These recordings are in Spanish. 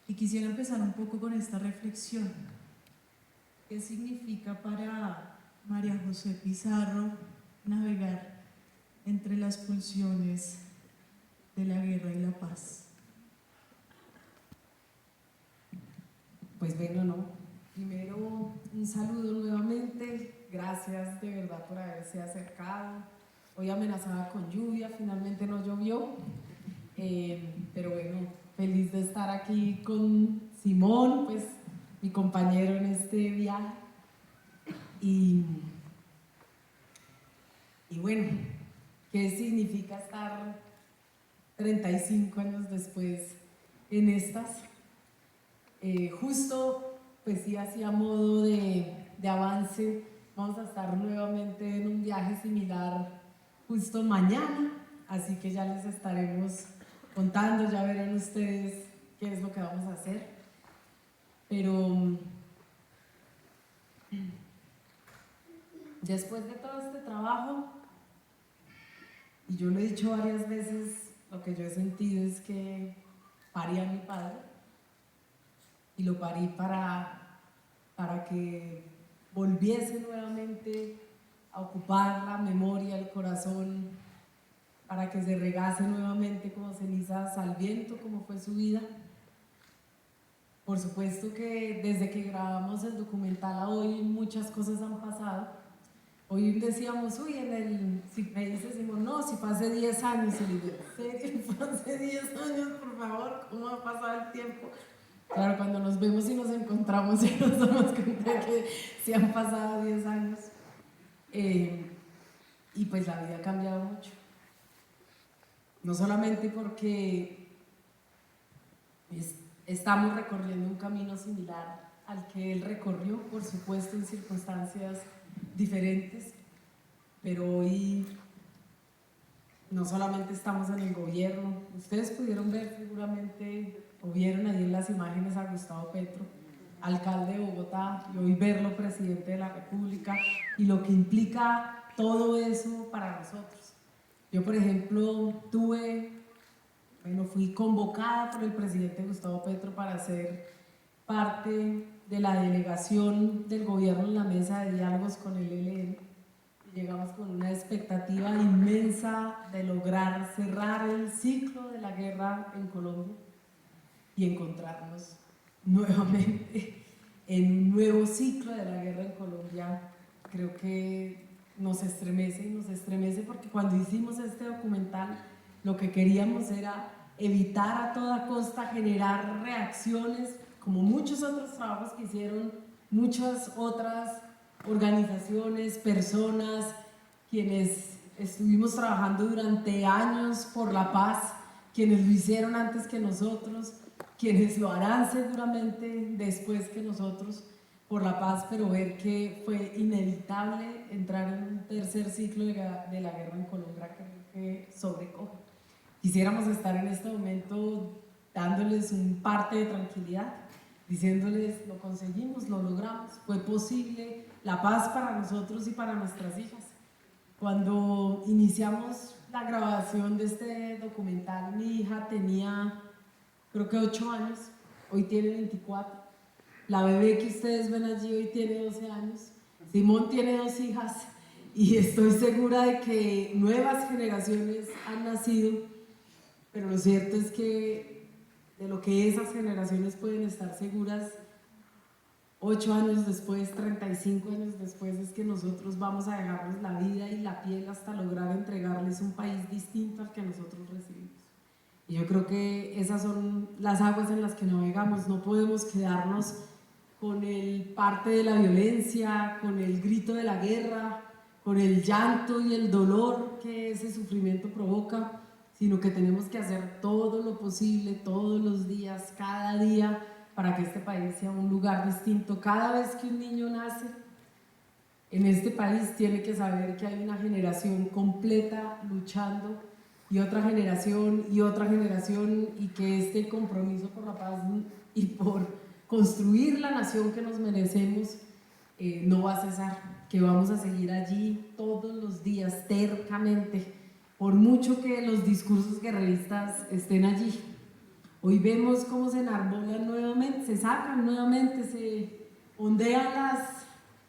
Y quisiera empezar un poco con esta reflexión. ¿Qué significa para María José Pizarro navegar entre las pulsiones de la guerra y la paz? Pues bueno, no. Primero, un saludo nuevamente. Gracias de verdad por haberse acercado. Hoy amenazaba con lluvia, finalmente no llovió. Pero bueno, feliz de estar aquí con Simón, pues mi compañero en este viaje. Y bueno, ¿qué significa estar 35 años después en estas? Justo, pues sí, así a modo de avance, vamos a estar nuevamente en un viaje similar justo mañana, así que ya les estaremos contando, ya verán ustedes qué es lo que vamos a hacer. Pero después de todo este trabajo, y yo lo he dicho varias veces, lo que yo he sentido es que parí a mi padre, y lo parí para que volviese nuevamente a ocupar la memoria, el corazón, para que se regase nuevamente como cenizas al viento, como fue su vida. Por supuesto que desde que grabamos el documental a hoy muchas cosas han pasado. Hoy decíamos, uy, si me dice Simón, no, si fue hace 10 años, y le digo, ¿en serio fue hace 10 años? Por favor, ¿cómo ha pasado el tiempo? Claro, cuando nos vemos y nos encontramos y nos damos cuenta que se han pasado 10 años. Y pues la vida ha cambiado mucho. No solamente porque estamos recorriendo un camino similar al que él recorrió, por supuesto en circunstancias diferentes, pero hoy no solamente estamos en el gobierno, ustedes pudieron ver seguramente, o vieron ahí en las imágenes a Gustavo Petro, alcalde de Bogotá, y hoy verlo presidente de la República, y lo que implica todo eso para nosotros. Yo, por ejemplo, fui convocada por el presidente Gustavo Petro para ser parte de la delegación del gobierno en la mesa de diálogos con el ELN. Llegamos con una expectativa inmensa de lograr cerrar el ciclo de la guerra en Colombia y encontrarnos nuevamente en un nuevo ciclo de la guerra en Colombia. Creo que nos estremece porque cuando hicimos este documental lo que queríamos era evitar a toda costa generar reacciones, como muchos otros trabajos que hicieron muchas otras organizaciones, personas, quienes estuvimos trabajando durante años por la paz, quienes lo hicieron antes que nosotros, quienes lo harán seguramente después que nosotros por la paz, pero ver que fue inevitable entrar en un tercer ciclo de la guerra en Colombia que sobrecoge. Quisiéramos estar en este momento dándoles un parte de tranquilidad, diciéndoles lo conseguimos, lo logramos, fue posible la paz para nosotros y para nuestras hijas. Cuando iniciamos la grabación de este documental, mi hija tenía creo que 8 años, hoy tiene 24. La bebé que ustedes ven allí hoy tiene 12 años. Simón tiene 2 hijas y estoy segura de que nuevas generaciones han nacido, pero lo cierto es que de lo que esas generaciones pueden estar seguras 8 años después, 35 años después, es que nosotros vamos a dejarles la vida y la piel hasta lograr entregarles un país distinto al que nosotros recibimos. Y yo creo que esas son las aguas en las que navegamos. No podemos quedarnos con el parte de la violencia, con el grito de la guerra, con el llanto y el dolor que ese sufrimiento provoca, sino que tenemos que hacer todo lo posible, todos los días, cada día, para que este país sea un lugar distinto. Cada vez que un niño nace en este país tiene que saber que hay una generación completa luchando y otra generación y que este compromiso por la paz y por construir la nación que nos merecemos no va a cesar, que vamos a seguir allí todos los días tercamente, por mucho que los discursos guerreristas estén allí. Hoy vemos cómo se enarbolan nuevamente, se sacan nuevamente, se ondean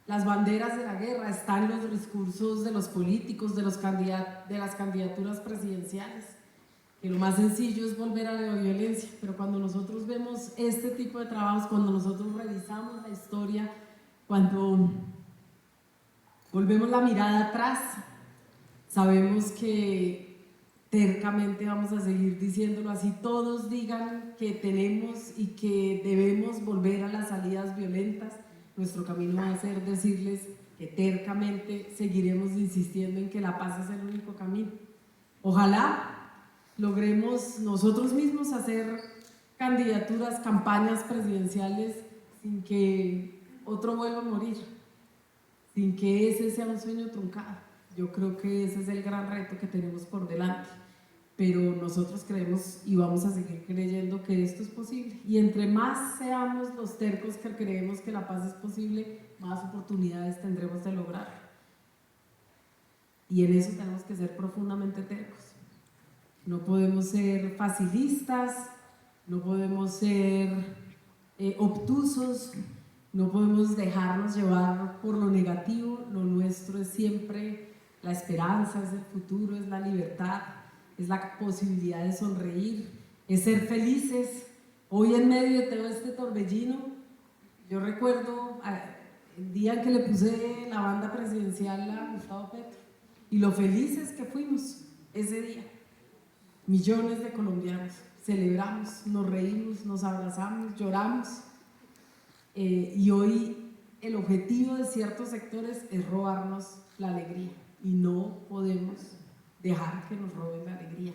las banderas de la guerra, están los discursos de los políticos, de las candidaturas presidenciales, que lo más sencillo es volver a la violencia, pero cuando nosotros vemos este tipo de trabajos, cuando nosotros revisamos la historia, cuando volvemos la mirada atrás, sabemos que tercamente vamos a seguir diciéndolo así, todos digan que tenemos y que debemos volver a las salidas violentas, nuestro camino va a ser decirles que tercamente seguiremos insistiendo en que la paz es el único camino. Ojalá logremos nosotros mismos hacer candidaturas, campañas presidenciales sin que otro vuelva a morir, sin que ese sea un sueño truncado. Yo creo que ese es el gran reto que tenemos por delante, pero nosotros creemos y vamos a seguir creyendo que esto es posible, y entre más seamos los tercos que creemos que la paz es posible, más oportunidades tendremos de lograrlo, y en eso tenemos que ser profundamente tercos. No podemos ser facilistas, no podemos ser obtusos, no podemos dejarnos llevar por lo negativo. Lo nuestro es siempre la esperanza, es el futuro, es la libertad, es la posibilidad de sonreír, es ser felices. Hoy en medio de todo este torbellino, yo recuerdo el día en que le puse la banda presidencial a Gustavo Petro y lo felices que fuimos ese día. Millones de colombianos celebramos, nos reímos, nos abrazamos, lloramos, y hoy el objetivo de ciertos sectores es robarnos la alegría, y no podemos dejar que nos roben la alegría.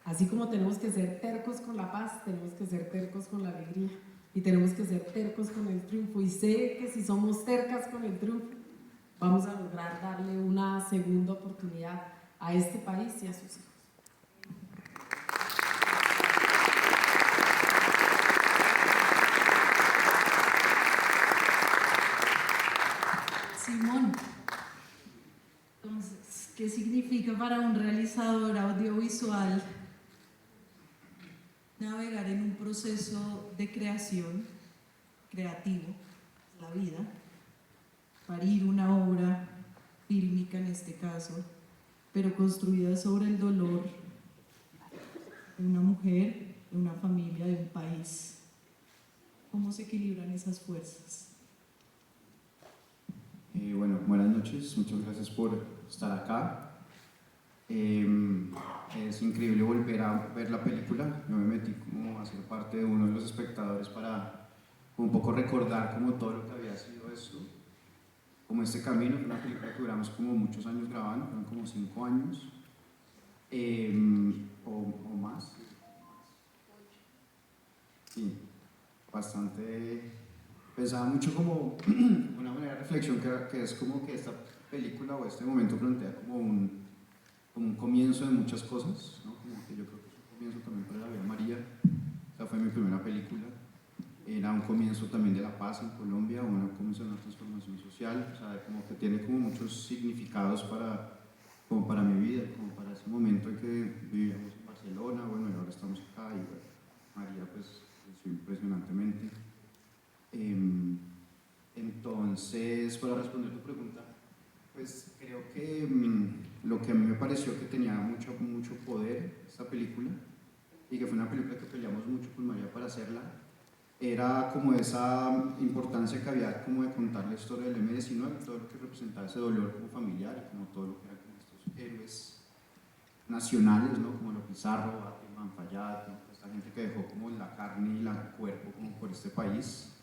Así como tenemos que ser tercos con la paz, tenemos que ser tercos con la alegría, y tenemos que ser tercos con el triunfo, y sé que si somos tercas con el triunfo vamos a lograr darle una segunda oportunidad a este país y a sus hijos. Simón, entonces, ¿qué significa para un realizador audiovisual navegar en un proceso de creación, creativo, la vida, parir una obra fílmica en este caso, pero construida sobre el dolor de una mujer, de una familia, de un país? ¿Cómo se equilibran esas fuerzas? Bueno, buenas noches, muchas gracias por estar acá. Es increíble volver a ver la película. Yo me metí como a ser parte de uno de los espectadores para un poco recordar como todo lo que había sido esto, como este camino. Fue una película que duramos como muchos años grabando, fueron como 5 años o más. Sí, bastante. Pensaba mucho como una manera de reflexión que es como que esta película o este momento plantea como un comienzo de muchas cosas, ¿no? Como que yo creo que es un comienzo también para la vida de María. Esa fue mi primera película. Era un comienzo también de la paz en Colombia, un comienzo de una transformación social, o sea, como que tiene como muchos significados como para mi vida, como para ese momento en que vivíamos en Barcelona, bueno, y ahora estamos acá, y bueno, María pues creció impresionantemente. Entonces, para responder tu pregunta, pues creo que lo que a mí me pareció que tenía mucho poder esta película, y que fue una película que peleamos mucho con María para hacerla, era como esa importancia que había como de contar la historia del M-19, todo lo que representaba ese dolor como familiar, y como todo lo que eran como estos héroes nacionales, ¿no? Como lo Pizarro, Batman, Fayad, ¿no? Esta gente que dejó como la carne y el cuerpo como por este país.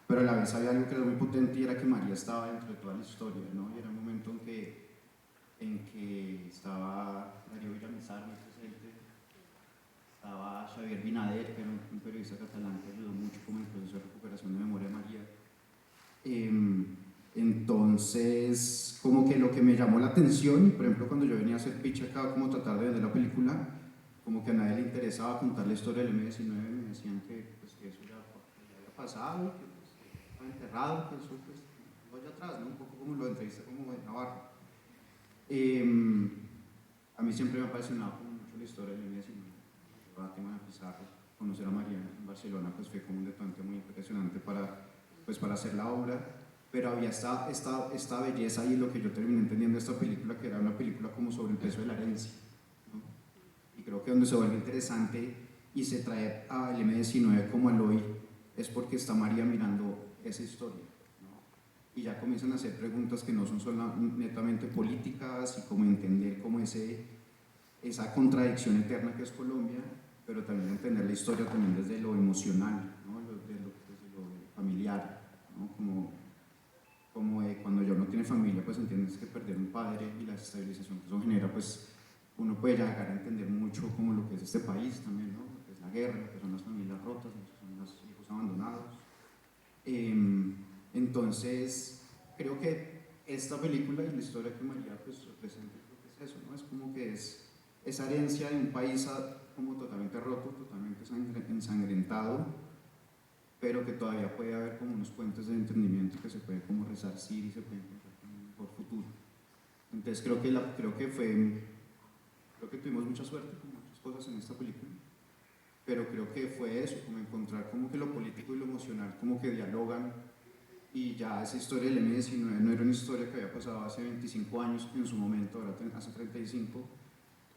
Pero a la vez había algo que era muy potente, y era que María estaba dentro de toda la historia, ¿no? Y era un momento en que estaba Darío Villamizar muy presente, estaba Xavier Binader, que era un periodista catalán que ayudó mucho como en el proceso de recuperación de memoria de María. Entonces, como que lo que me llamó la atención, y por ejemplo cuando yo venía a hacer pitch acá, como tratar de vender la película, como que a nadie le interesaba contar la historia del M-19, me decían que, pues, que eso ya había pasado, que enterrado, que eso pues vaya atrás, ¿no? Un poco como lo entrevista como de Navarro. A mí siempre me ha apasionado como mucho la historia del M-19, Batman, Pizarro, conocer a María en Barcelona pues fue como un detonante muy impresionante para hacer la obra, pero había esta belleza y lo que yo terminé entendiendo de esta película, que era una película como sobre el peso de la herencia, ¿no? Y creo que donde se vuelve interesante y se trae al M19 como al hoy es porque está María mirando esa historia, ¿no? Y ya comienzan a hacer preguntas que no son solo netamente políticas y como entender como esa contradicción eterna que es Colombia, pero también entender la historia también desde lo emocional, ¿no? Desde lo familiar, ¿no? Como cuando ya uno tiene familia, pues entiendes que perder un padre y la desestabilización que eso genera, pues uno puede llegar a entender mucho como lo que es este país también, ¿no? Lo que es la guerra, lo que son las familias rotas, lo que son los hijos abandonados. Entonces, creo que esta película y la historia que María pues representa, creo que es eso, ¿no? Es como que es esa herencia de un país como totalmente roto, totalmente ensangrentado, pero que todavía puede haber como unos puentes de entendimiento que se puede como resarcir y se puede encontrar como un mejor futuro. Entonces creo que tuvimos mucha suerte con muchas cosas en esta película, pero creo que fue eso, como encontrar como que lo político y lo emocional como que dialogan, y ya esa historia del M19 no era una historia que había pasado hace 25 años en su momento, ahora hace 35,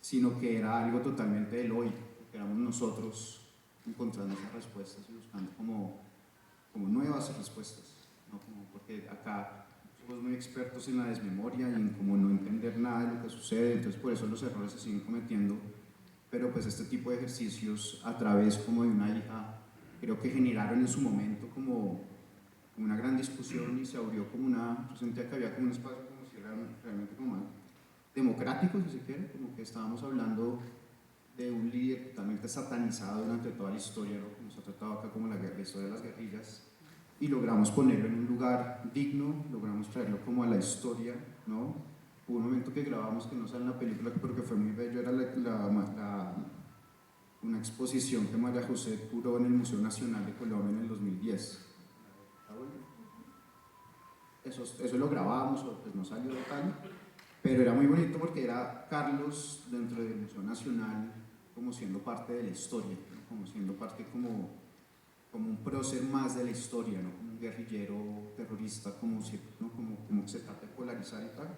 sino que era algo totalmente del hoy, porque éramos nosotros encontrando esas respuestas y buscando como nuevas respuestas, ¿no? Como porque acá somos muy expertos en la desmemoria y en como no entender nada de lo que sucede, entonces por eso los errores se siguen cometiendo, pero pues este tipo de ejercicios a través como de una hija, creo que generaron en su momento como una gran discusión y se abrió como yo sentía que había como un espacio como si era realmente como más democrático, si se quiere, como que estábamos hablando de un líder totalmente satanizado durante toda la historia, ¿no? Como se ha tratado acá como la historia de las guerrillas, y logramos ponerlo en un lugar digno, logramos traerlo como a la historia, ¿no? Hubo un momento que grabamos que no sale en la película, pero que fue muy bello, era una exposición que María José curó en el Museo Nacional de Colombia en el 2010. Eso lo grabamos, pues no salió tal, pero era muy bonito porque era Carlos dentro del Museo Nacional como siendo parte de la historia, ¿no? Como siendo parte como un prócer más de la historia, ¿no? Como un guerrillero terrorista, ¿no? como que se trata de polarizar y tal.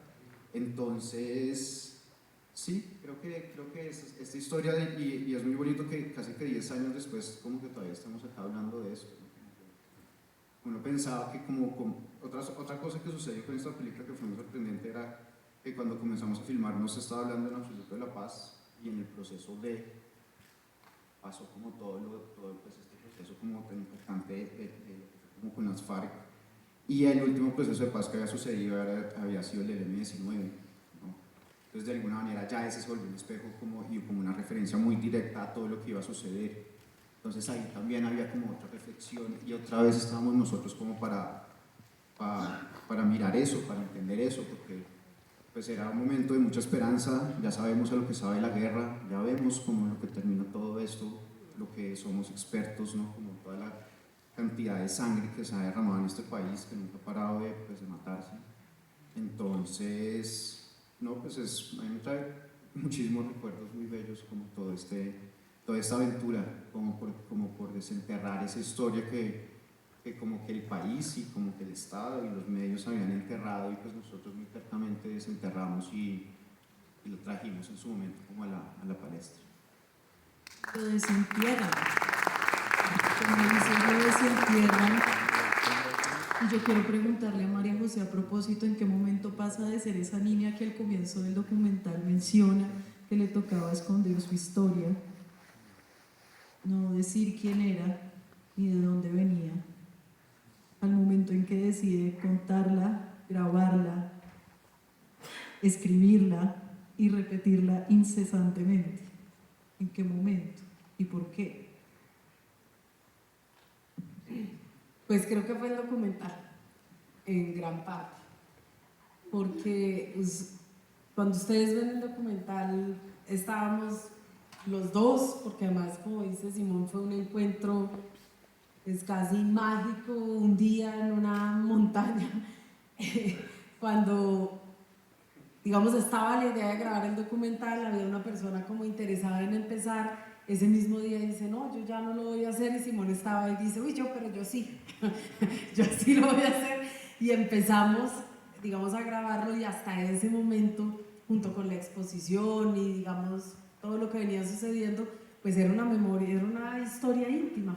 Entonces, sí, creo que esta historia, y es muy bonito que casi que 10 años después como que todavía estamos acá hablando de eso, ¿no? Uno pensaba que otra cosa que sucedió con esta película que fue muy sorprendente era que cuando comenzamos a filmar no se estaba hablando en absoluto de la paz, y en el proceso pasó como todo pues este proceso como tan importante como con las FARC, y el último proceso de paz que había sucedido había sido el del M19, ¿no? Entonces de alguna manera ya ese se volvió un espejo y como una referencia muy directa a todo lo que iba a suceder. Entonces ahí también había como otra reflexión y otra vez estábamos nosotros como para mirar eso, para entender eso, porque pues era un momento de mucha esperanza, ya sabemos a lo que sabe la guerra, ya vemos como lo que terminó todo esto, lo que somos expertos, ¿no? Como toda la cantidad de sangre que se ha derramado en este país, que nunca ha parado de matarse. Entonces, no, pues a mí me trae muchísimos recuerdos muy bellos como toda esta aventura, como por desenterrar esa historia que como que el país y como que el Estado y los medios habían enterrado, y pues nosotros muy tercamente desenterramos y lo trajimos en su momento como a la palestra. Lo desentierran, como dicen, lo desentierran. Y yo quiero preguntarle a María José a propósito, ¿en qué momento pasa de ser esa niña que al comienzo del documental menciona que le tocaba esconder su historia, no decir quién era ni de dónde venía, al momento en que decide contarla, grabarla, escribirla y repetirla incesantemente? ¿En qué momento y por qué? Pues creo que fue el documental, en gran parte, porque pues, cuando ustedes ven el documental estábamos los dos, porque además, como dice Simón, fue un encuentro es casi mágico, un día en una montaña, cuando, digamos, estaba la idea de grabar el documental, había una persona como interesada en empezar, ese mismo día dice, no, yo ya no lo voy a hacer, y Simón estaba ahí y dice, uy, pero yo sí, yo sí lo voy a hacer, y empezamos, digamos, a grabarlo, y hasta ese momento, junto con la exposición y, digamos, todo lo que venía sucediendo, pues era una memoria, era una historia íntima.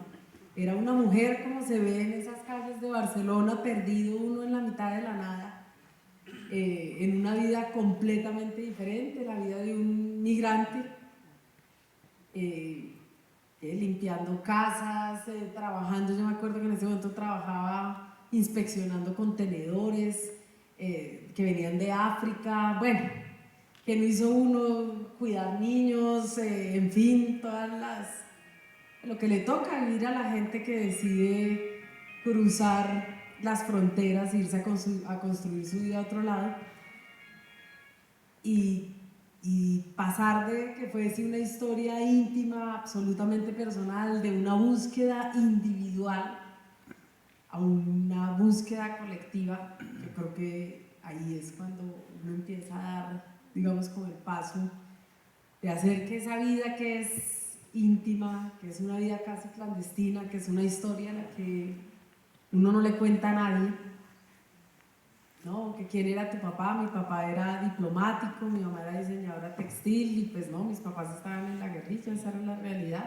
Era una mujer, como se ve en esas calles de Barcelona, perdido uno en la mitad de la nada, en una vida completamente diferente, la vida de un migrante, limpiando casas, trabajando. Yo me acuerdo que en ese momento trabajaba inspeccionando contenedores que venían de África, bueno, que no hizo uno, cuidar niños, en fin, lo que le toca vivir a la gente que decide cruzar las fronteras, irse a construir su vida a otro lado, y pasar de que fuese una historia íntima, absolutamente personal, de una búsqueda individual a una búsqueda colectiva. Yo creo que ahí es cuando uno empieza a dar, digamos, como el paso de hacer que esa vida que es íntima, que es una vida casi clandestina, que es una historia a la que uno no le cuenta a nadie, ¿no? Que quién era tu papá. Mi papá era diplomático, mi mamá era diseñadora textil, y pues no, mis papás estaban en la guerrilla, esa era la realidad.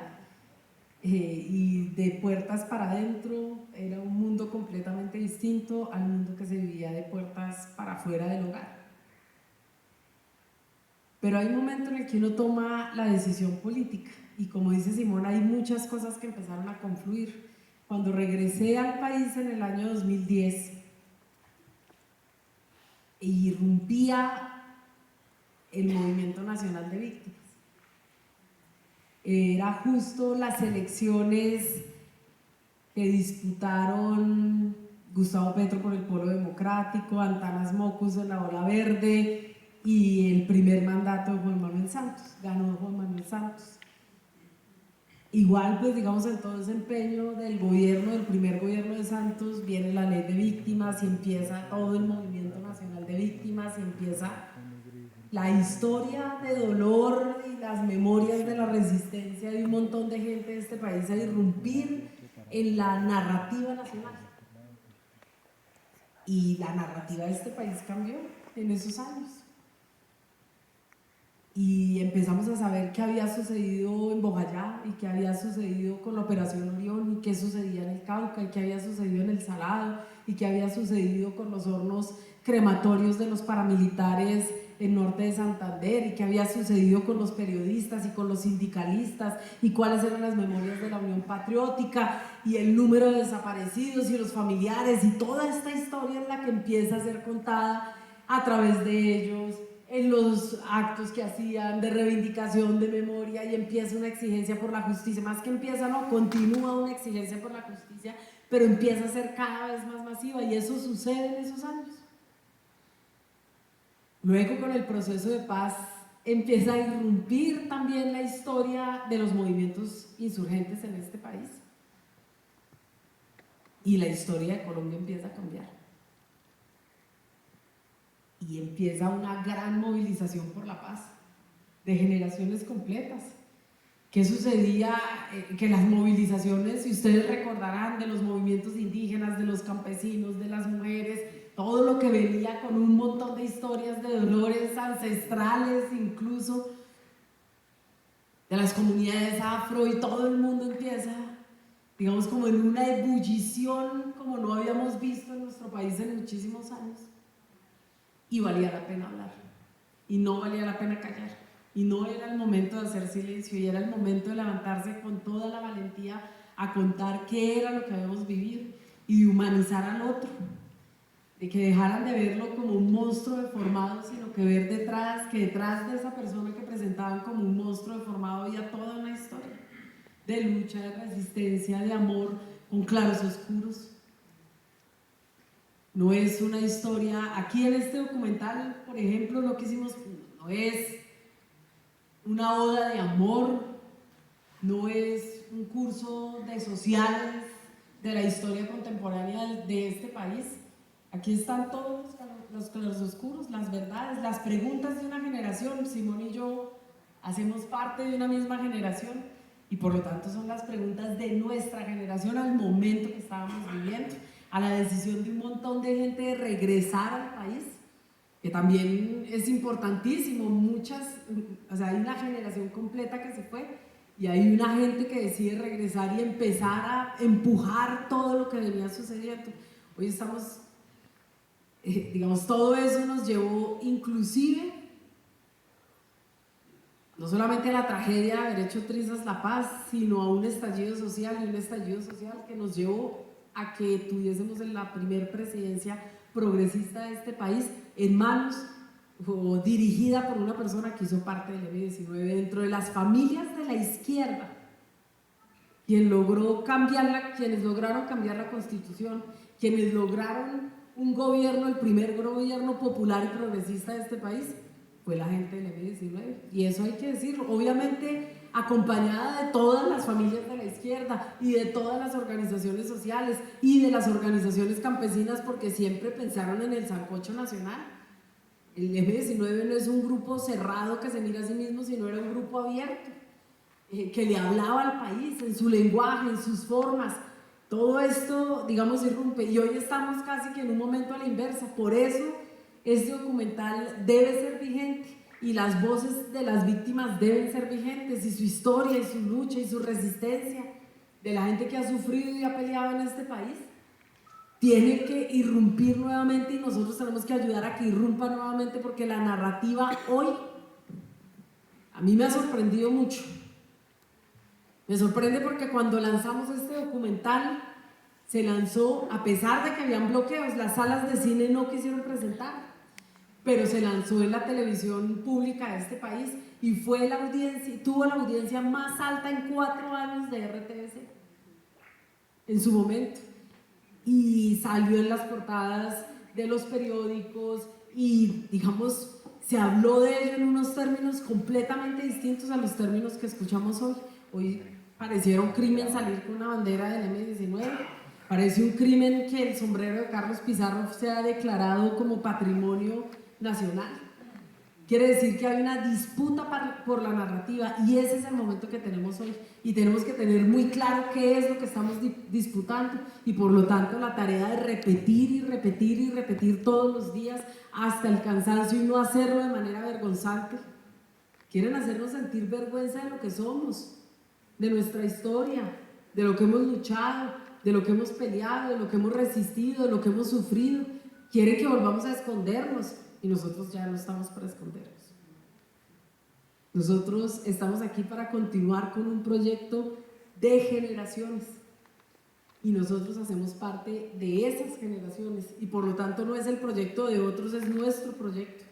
Y de puertas para adentro era un mundo completamente distinto al mundo que se vivía de puertas para afuera del hogar. Pero hay un momento en el que uno toma la decisión política, y como dice Simón, hay muchas cosas que empezaron a confluir. Cuando regresé al país en el año 2010 e irrumpía el Movimiento Nacional de Víctimas, era justo las elecciones que disputaron Gustavo Petro por el Polo Democrático, Antanas Mockus en la Ola Verde, y el primer mandato de Juan Manuel Santos. Ganó Juan Manuel Santos. Igual, pues digamos, en todo ese empeño del gobierno, del primer gobierno de Santos, viene la ley de víctimas y empieza todo el movimiento nacional de víctimas, y empieza la historia de dolor y las memorias de la resistencia de un montón de gente de este país a irrumpir en la narrativa nacional. Y la narrativa de este país cambió en esos años. Y empezamos a saber qué había sucedido en Bojayá, y qué había sucedido con la Operación Orión, y qué sucedía en el Cauca, y qué había sucedido en el Salado, y qué había sucedido con los hornos crematorios de los paramilitares en norte de Santander, y qué había sucedido con los periodistas y con los sindicalistas, y cuáles eran las memorias de la Unión Patriótica, y el número de desaparecidos y los familiares, y toda esta historia en la que empieza a ser contada a través de ellos, en los actos que hacían de reivindicación de memoria, y empieza una exigencia por la justicia. Más que empieza, no, continúa una exigencia por la justicia, pero empieza a ser cada vez más masiva, y eso sucede en esos años. Luego, con el proceso de paz, empieza a irrumpir también la historia de los movimientos insurgentes en este país, y la historia de Colombia empieza a cambiar. Y empieza una gran movilización por la paz, de generaciones completas. ¿Qué sucedía? Que las movilizaciones, si ustedes recordarán, de los movimientos indígenas, de los campesinos, de las mujeres, todo lo que venía con un montón de historias de dolores ancestrales, incluso de las comunidades afro, y todo el mundo empieza, digamos, como en una ebullición como no habíamos visto en nuestro país en muchísimos años. Y valía la pena hablar, y no valía la pena callar, y no era el momento de hacer silencio, y era el momento de levantarse con toda la valentía a contar qué era lo que habíamos vivido, y de humanizar al otro, de que dejaran de verlo como un monstruo deformado, sino que ver que detrás de esa persona que presentaban como un monstruo deformado había toda una historia de lucha, de resistencia, de amor, con claros oscuros. No es una historia, aquí en este documental, por ejemplo, lo que hicimos no es una oda de amor, no es un curso de sociales de la historia contemporánea de este país. Aquí están todos los claroscuros, las verdades, las preguntas de una generación. Simón y yo hacemos parte de una misma generación, y por lo tanto son las preguntas de nuestra generación al momento que estábamos viviendo, a la decisión de un montón de gente de regresar al país, que también es importantísimo. O sea, hay una generación completa que se fue y hay una gente que decide regresar y empezar a empujar todo lo que venía sucediendo. Hoy estamos, digamos, todo eso nos llevó inclusive no solamente a la tragedia de haber hecho trizas la paz, sino a un estallido social, y un estallido social que nos llevó a que tuviésemos en la primer presidencia progresista de este país en manos o dirigida por una persona que hizo parte del M-19 dentro de las familias de la izquierda, quienes lograron cambiar la Constitución, quienes lograron un gobierno, el primer gobierno popular y progresista de este país, fue la gente del M-19, y eso hay que decirlo, obviamente acompañada de todas las familias de la izquierda y de todas las organizaciones sociales y de las organizaciones campesinas, porque siempre pensaron en el sancocho nacional. El M-19 no es un grupo cerrado que se mira a sí mismo, sino era un grupo abierto, que le hablaba al país en su lenguaje, en sus formas. Todo esto, digamos, irrumpe, y hoy estamos casi que en un momento a la inversa. Por eso este documental debe ser vigente y las voces de las víctimas deben ser vigentes, y su historia y su lucha y su resistencia de la gente que ha sufrido y ha peleado en este país tiene que irrumpir nuevamente, y nosotros tenemos que ayudar a que irrumpa nuevamente, porque la narrativa hoy a mí me ha sorprendido mucho. Me sorprende porque cuando lanzamos este documental se lanzó, a pesar de que habían bloqueos, las salas de cine no quisieron presentar, pero se lanzó en la televisión pública de este país y fue la audiencia, tuvo la audiencia más alta en 4 años de RTS en su momento, y salió en las portadas de los periódicos, y digamos, se habló de ello en unos términos completamente distintos a los términos que escuchamos hoy. Hoy pareciera un crimen salir con una bandera del M-19, parece un crimen que el sombrero de Carlos Pizarro sea declarado como patrimonio nacional. Quiere decir que hay una disputa por la narrativa, y ese es el momento que tenemos hoy, y tenemos que tener muy claro qué es lo que estamos disputando, y por lo tanto la tarea de repetir y repetir y repetir todos los días hasta el cansancio, y no hacerlo de manera vergonzante. Quieren hacernos sentir vergüenza de lo que somos, de nuestra historia, de lo que hemos luchado, de lo que hemos peleado, de lo que hemos resistido, de lo que hemos sufrido. Quieren que volvamos a escondernos, y nosotros ya no estamos para escondernos. Nosotros estamos aquí para continuar con un proyecto de generaciones, y nosotros hacemos parte de esas generaciones, y por lo tanto no es el proyecto de otros, es nuestro proyecto,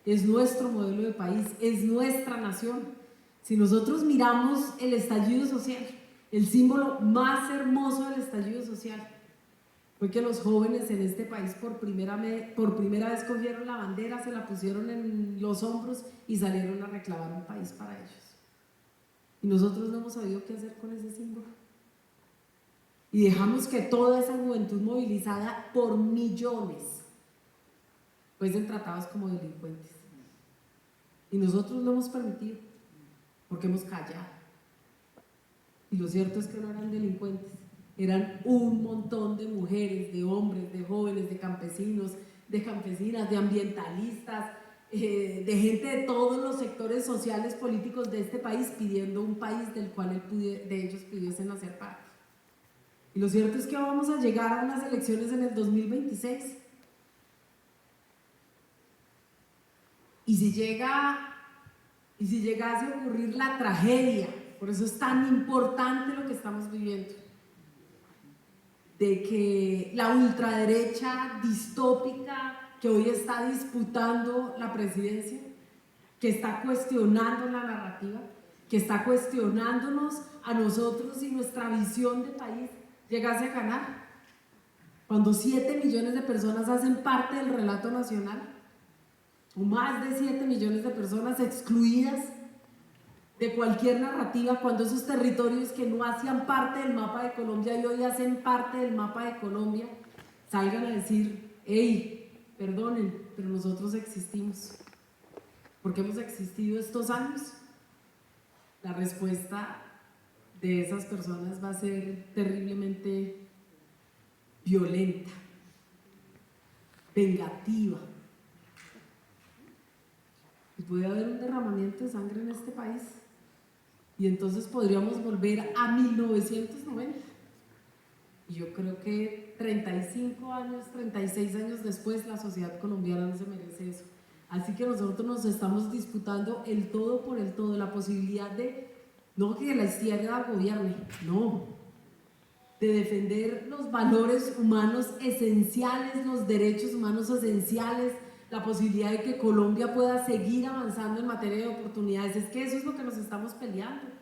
es nuestro modelo de país, es nuestra nación. Si nosotros miramos el estallido social, el símbolo más hermoso del estallido social fue que los jóvenes en este país por primera vez cogieron la bandera, se la pusieron en los hombros y salieron a reclamar un país para ellos. Y nosotros no hemos sabido qué hacer con ese símbolo. Y dejamos que toda esa juventud movilizada por millones fuesen tratados como delincuentes. Y nosotros lo hemos permitido, porque hemos callado. Y lo cierto es que no eran delincuentes, eran un montón de mujeres, de hombres, de jóvenes, de campesinos, de campesinas, de ambientalistas, de gente de todos los sectores sociales, políticos de este país, pidiendo un país del cual de ellos pudiesen hacer parte. Y lo cierto es que vamos a llegar a unas elecciones en el 2026. Y si llegase a ocurrir la tragedia, por eso es tan importante lo que estamos viviendo, de que la ultraderecha distópica que hoy está disputando la presidencia, que está cuestionando la narrativa, que está cuestionándonos a nosotros y nuestra visión de país, llegase a ganar, cuando 7 millones de personas hacen parte del relato nacional, o más de 7 millones de personas excluidas de cualquier narrativa, cuando esos territorios que no hacían parte del mapa de Colombia y hoy hacen parte del mapa de Colombia, salgan a decir: hey, perdonen, pero nosotros existimos. ¿Por qué hemos existido estos años? La respuesta de esas personas va a ser terriblemente violenta, vengativa. Y puede haber un derramamiento de sangre en este país. Y entonces podríamos volver a 1990. Y yo creo que 35 años, 36 años después, la sociedad colombiana no se merece eso. Así que nosotros nos estamos disputando el todo por el todo, la posibilidad de, no que la izquierda gobierne, no, de defender los valores humanos esenciales, los derechos humanos esenciales, la posibilidad de que Colombia pueda seguir avanzando en materia de oportunidades. Es que eso es lo que nos estamos peleando.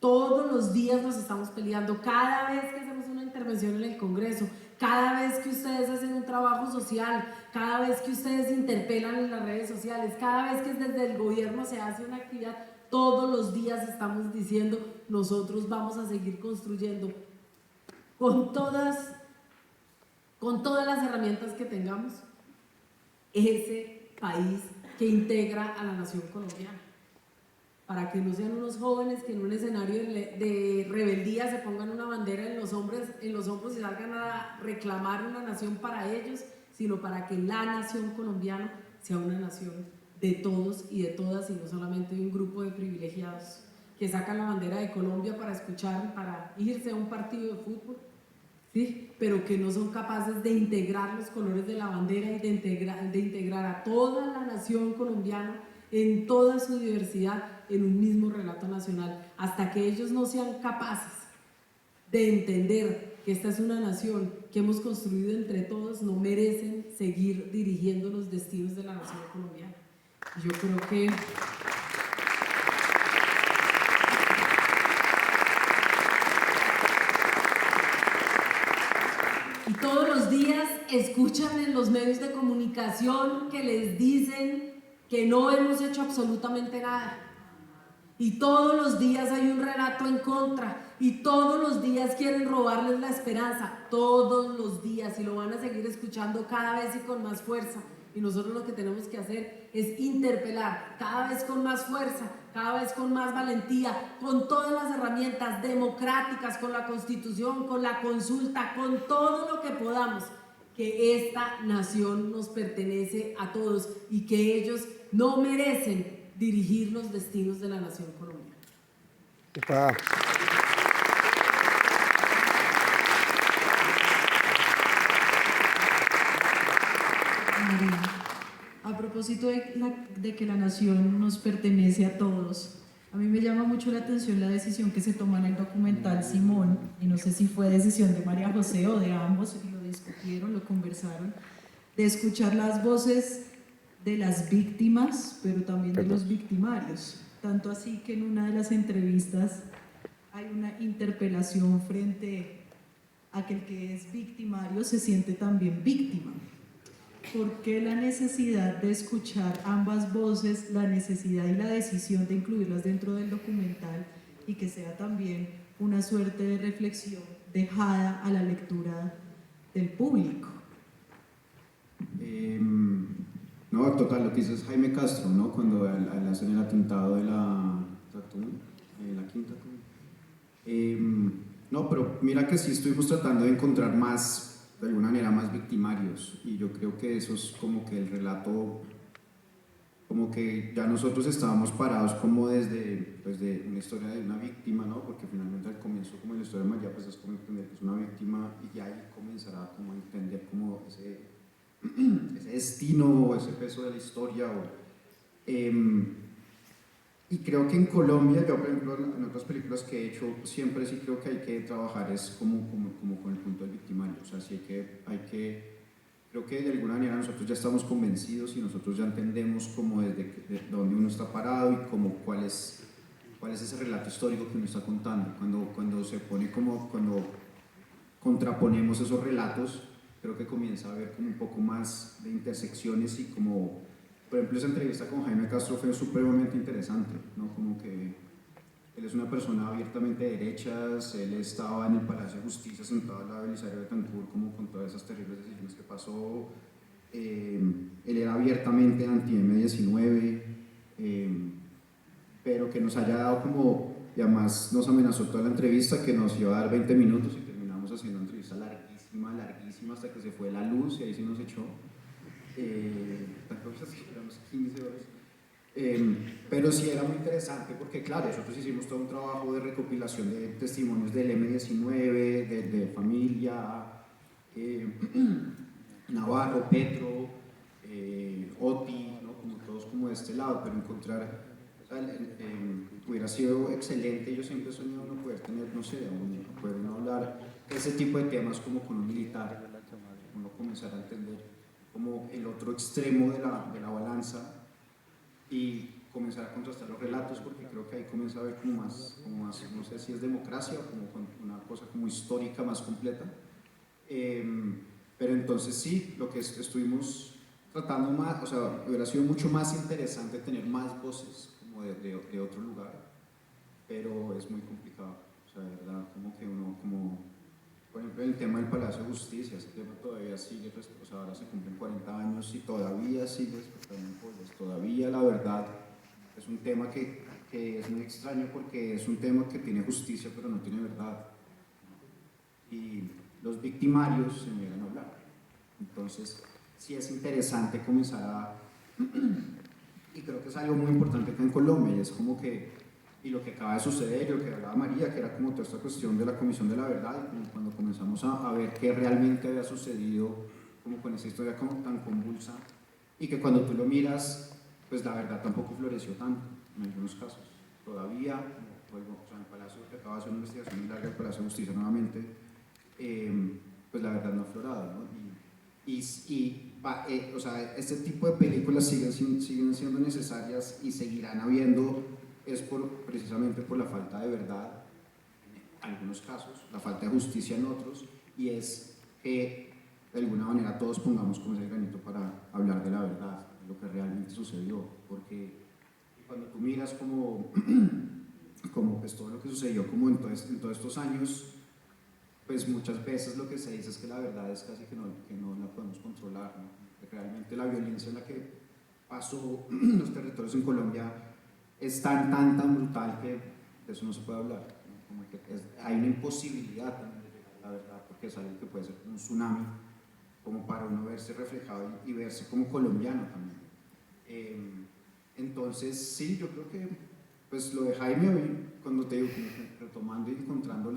Todos los días nos estamos peleando, cada vez que hacemos una intervención en el Congreso, cada vez que ustedes hacen un trabajo social, cada vez que ustedes interpelan en las redes sociales, cada vez que desde el gobierno se hace una actividad, todos los días estamos diciendo, nosotros vamos a seguir construyendo con todas las herramientas que tengamos ese país que integra a la nación colombiana, para que no sean unos jóvenes que en un escenario de rebeldía se pongan una bandera en los hombros y salgan a reclamar una nación para ellos, sino para que la nación colombiana sea una nación de todos y de todas, y no solamente de un grupo de privilegiados que sacan la bandera de Colombia para escuchar, para irse a un partido de fútbol, ¿sí? Pero que no son capaces de integrar los colores de la bandera y de integrar a toda la nación colombiana en toda su diversidad en un mismo relato nacional. Hasta que ellos no sean capaces de entender que esta es una nación que hemos construido entre todos, no merecen seguir dirigiendo los destinos de la nación colombiana. Yo creo que y todos los días escuchan en los medios de comunicación que les dicen que no hemos hecho absolutamente nada. Y todos los días hay un relato en contra, y todos los días quieren robarles la esperanza, todos los días, y lo van a seguir escuchando cada vez y con más fuerza. Y nosotros lo que tenemos que hacer es interpelar cada vez con más fuerza, cada vez con más valentía, con todas las herramientas democráticas, con la Constitución, con la consulta, con todo lo que podamos, que esta nación nos pertenece a todos y que ellos no merecen dirigir los destinos de la nación colombiana. María, a propósito de que la nación nos pertenece a todos, a mí me llama mucho la atención la decisión que se toma en el documental Simón, y no sé si fue decisión de María José o de ambos, y lo discutieron, lo conversaron, de escuchar las voces de las víctimas, pero también de los victimarios. Tanto así que en una de las entrevistas hay una interpelación frente a que el que es victimario se siente también víctima. ¿Por qué la necesidad de escuchar ambas voces, la necesidad y la decisión de incluirlas dentro del documental y que sea también una suerte de reflexión dejada a la lectura del público? No, total, lo que dice es Jaime Castro, ¿no? Cuando al hacer el atentado de la quinta. No, pero mira que sí estuvimos tratando de encontrar más, de alguna manera, más victimarios, y yo creo que eso es como que el relato, como que ya nosotros estábamos parados como desde pues de una historia de una víctima, ¿no? Porque finalmente al comienzo, como en la historia de María, pues es como entender que es una víctima, y ya ahí comenzará como a entender como ese destino o ese peso de la historia. Y creo que en Colombia, yo por ejemplo en otras películas que he hecho, siempre sí creo que hay que trabajar es como con el punto del victimario. O sea, sí creo que de alguna manera nosotros ya estamos convencidos y nosotros ya entendemos como desde dónde uno está parado y como cuál es ese relato histórico que uno está contando. Cuando se pone cuando contraponemos esos relatos, creo que comienza a haber como un poco más de intersecciones, y como, por ejemplo, esa entrevista con Jaime Castro fue supremamente interesante, ¿no? Como que él es una persona abiertamente de derechas, él estaba en el Palacio de Justicia sentado al lado de Belisario Betancur como con todas esas terribles decisiones que pasó, él era abiertamente anti-M19, pero que nos haya dado como y además nos amenazó toda la entrevista que nos iba a dar 20 minutos y terminamos haciendo una entrevista larguísima hasta que se fue la luz y ahí sí nos echó. Éramos 15 horas. Pero sí era muy interesante porque, claro, nosotros hicimos todo un trabajo de recopilación de testimonios del M-19, de familia, Navarro, Petro, Oti, ¿no? Como todos como de este lado, pero encontrar, o sea, hubiera sido excelente. Yo siempre he soñado uno poder tener, no sé, poder uno hablar de ese tipo de temas como con un militar, uno comenzar a entender como el otro extremo de la balanza y comenzar a contrastar los relatos, porque creo que ahí comienza a haber como más, no sé si es democracia o como una cosa como histórica más completa. Pero entonces sí, lo que estuvimos tratando más, o sea, hubiera sido mucho más interesante tener más voces como de otro lugar, pero es muy complicado, o sea, de verdad, como que uno, como, por ejemplo, el tema del Palacio de Justicia, ese tema todavía sigue, o sea, ahora se cumplen 40 años y todavía sigue respetando pollos, todavía la verdad es un tema que es muy extraño porque es un tema que tiene justicia pero no tiene verdad, y los victimarios se niegan a hablar. Entonces, sí es interesante comenzar a... y creo que es algo muy importante acá en Colombia, y es como que, y lo que acaba de suceder, y lo que hablaba María, que era como toda esta cuestión de la Comisión de la Verdad, y como cuando comenzamos a ver qué realmente había sucedido, como con esa historia como tan convulsa, y que cuando tú lo miras, pues la verdad tampoco floreció tanto, en algunos casos. Todavía, como vuelvo, o sea, en el Palacio, que acaba de hacer una investigación muy larga del Palacio de Justicia nuevamente, pues la verdad no ha aflorado, ¿no? O sea, este tipo de películas siguen siendo necesarias y seguirán habiendo, es precisamente por la falta de verdad en algunos casos, la falta de justicia en otros, y es que de alguna manera todos pongamos como ese granito para hablar de la verdad, de lo que realmente sucedió, porque cuando tú miras como pues todo lo que sucedió como en todos estos años, pues muchas veces lo que se dice es que la verdad es casi que no la podemos controlar, ¿no? Que realmente la violencia en la que pasó los territorios en Colombia es tan brutal que de eso no se puede hablar, ¿no? Como que hay una imposibilidad también de llegar a la verdad, porque es algo que puede ser como un tsunami, como para uno verse reflejado y verse como colombiano también. Entonces sí, yo creo que pues lo de Jaime hoy, cuando te digo, retomando y encontrando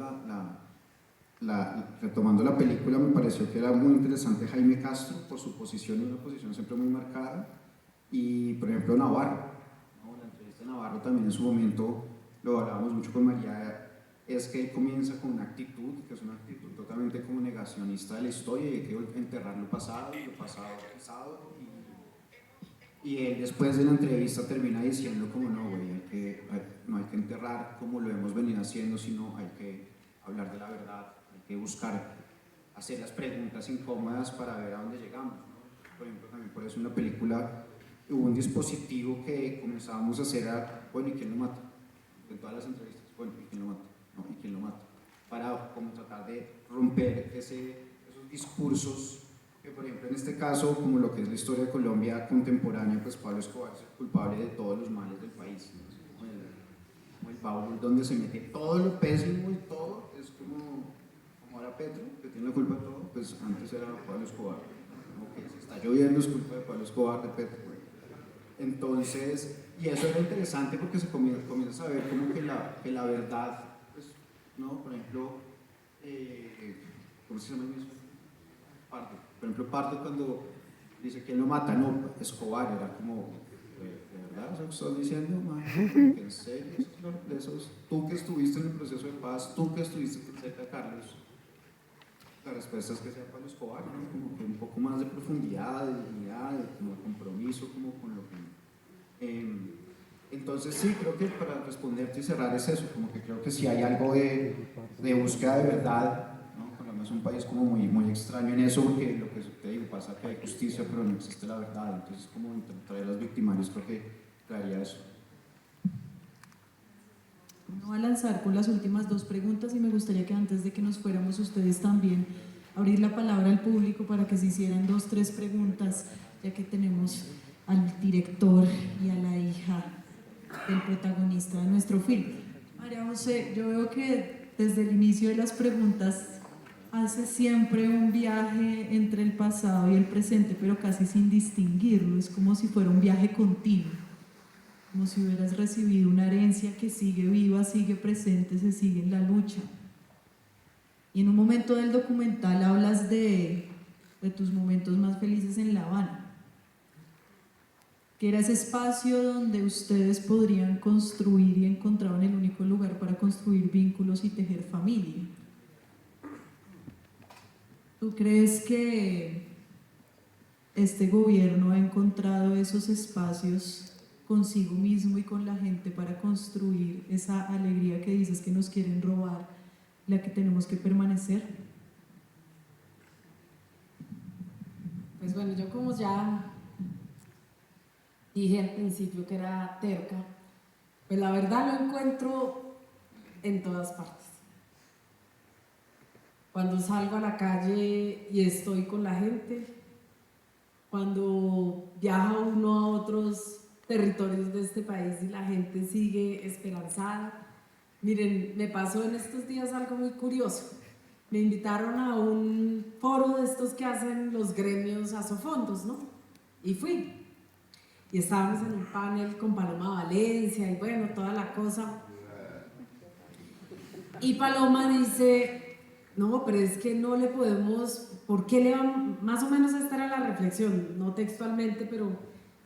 retomando la película, me pareció que era muy interesante Jaime Castro por su posición y una posición siempre muy marcada, y por ejemplo Navarro, ¿no? La entrevista de Navarro también en su momento, lo hablábamos mucho con María, es que él comienza con una actitud, que es una actitud totalmente como negacionista de la historia, y hay que enterrar lo pasado y lo pasado, y él después de la entrevista termina diciendo como no, güey, no hay que enterrar como lo hemos venido haciendo, sino hay que hablar de la verdad, hay que buscar hacer las preguntas incómodas para ver a dónde llegamos, ¿no? Por ejemplo, también por eso en la película hubo un dispositivo que comenzábamos a hacer bueno, ¿y quién lo mata? En todas las entrevistas, bueno, ¿y quién lo mata? No, ¿y quién lo mata? Para como tratar de romper esos discursos que, por ejemplo, en este caso, como lo que es la historia de Colombia contemporánea, pues Pablo Escobar es el culpable de todos los males del país, ¿no? Es como el baúl donde se mete todo lo pésimo y todo, es como ahora Petro, que tiene la culpa de todo, pues antes era Pablo Escobar, ¿no? Como que si está lloviendo es culpa de Pablo Escobar, de Petro. Entonces, y eso era interesante porque se comienza a ver como que la verdad, pues, ¿no? Por ejemplo, ¿cómo se llama eso? Pardo. Por ejemplo, Pardo cuando dice ¿quién lo mata? No, Escobar, era como, ¿de verdad eso que estás diciendo, man? ¿En serio? Tú que estuviste en el proceso de paz, tú que estuviste cerca de Carlos, la respuesta es que sea Pablo Escobar, ¿no? Como que un poco más de profundidad, de dignidad, como de compromiso, como con lo que... entonces sí, creo que para responderte y cerrar es eso, como que creo que sí hay algo de búsqueda de verdad, ¿no? Colombia es un país como muy extraño en eso, porque lo que te digo, pasa que hay justicia, pero no existe la verdad, entonces como traer a los victimarios creo que traería eso. Me voy a lanzar con las últimas dos preguntas y me gustaría que antes de que nos fuéramos ustedes también abrir la palabra al público para que se hicieran 2, 3 preguntas, ya que tenemos al director y a la hija del protagonista de nuestro film. María José, yo veo que desde el inicio de las preguntas hace siempre un viaje entre el pasado y el presente, pero casi sin distinguirlo. Es como si fuera un viaje continuo, como si hubieras recibido una herencia que sigue viva, sigue presente, se sigue en la lucha. Y en un momento del documental hablas de tus momentos más felices en La Habana, que era ese espacio donde ustedes podrían construir y encontraban el único lugar para construir vínculos y tejer familia. ¿Tú crees que este gobierno ha encontrado esos espacios consigo mismo y con la gente para construir esa alegría que dices que nos quieren robar, la que tenemos que permanecer? Pues bueno, yo como ya dije al principio que era terca, pues la verdad lo encuentro en todas partes. Cuando salgo a la calle y estoy con la gente, cuando viaja uno a otros territorios de este país y la gente sigue esperanzada. Miren, me pasó en estos días algo muy curioso. Me invitaron a un foro de estos que hacen los gremios asofondos, ¿no? Y fui. Y estábamos en un panel con Paloma Valencia y bueno, toda la cosa. Y Paloma dice, no, pero es que no le podemos, ¿por qué le van? Más o menos esta era la reflexión, no textualmente, pero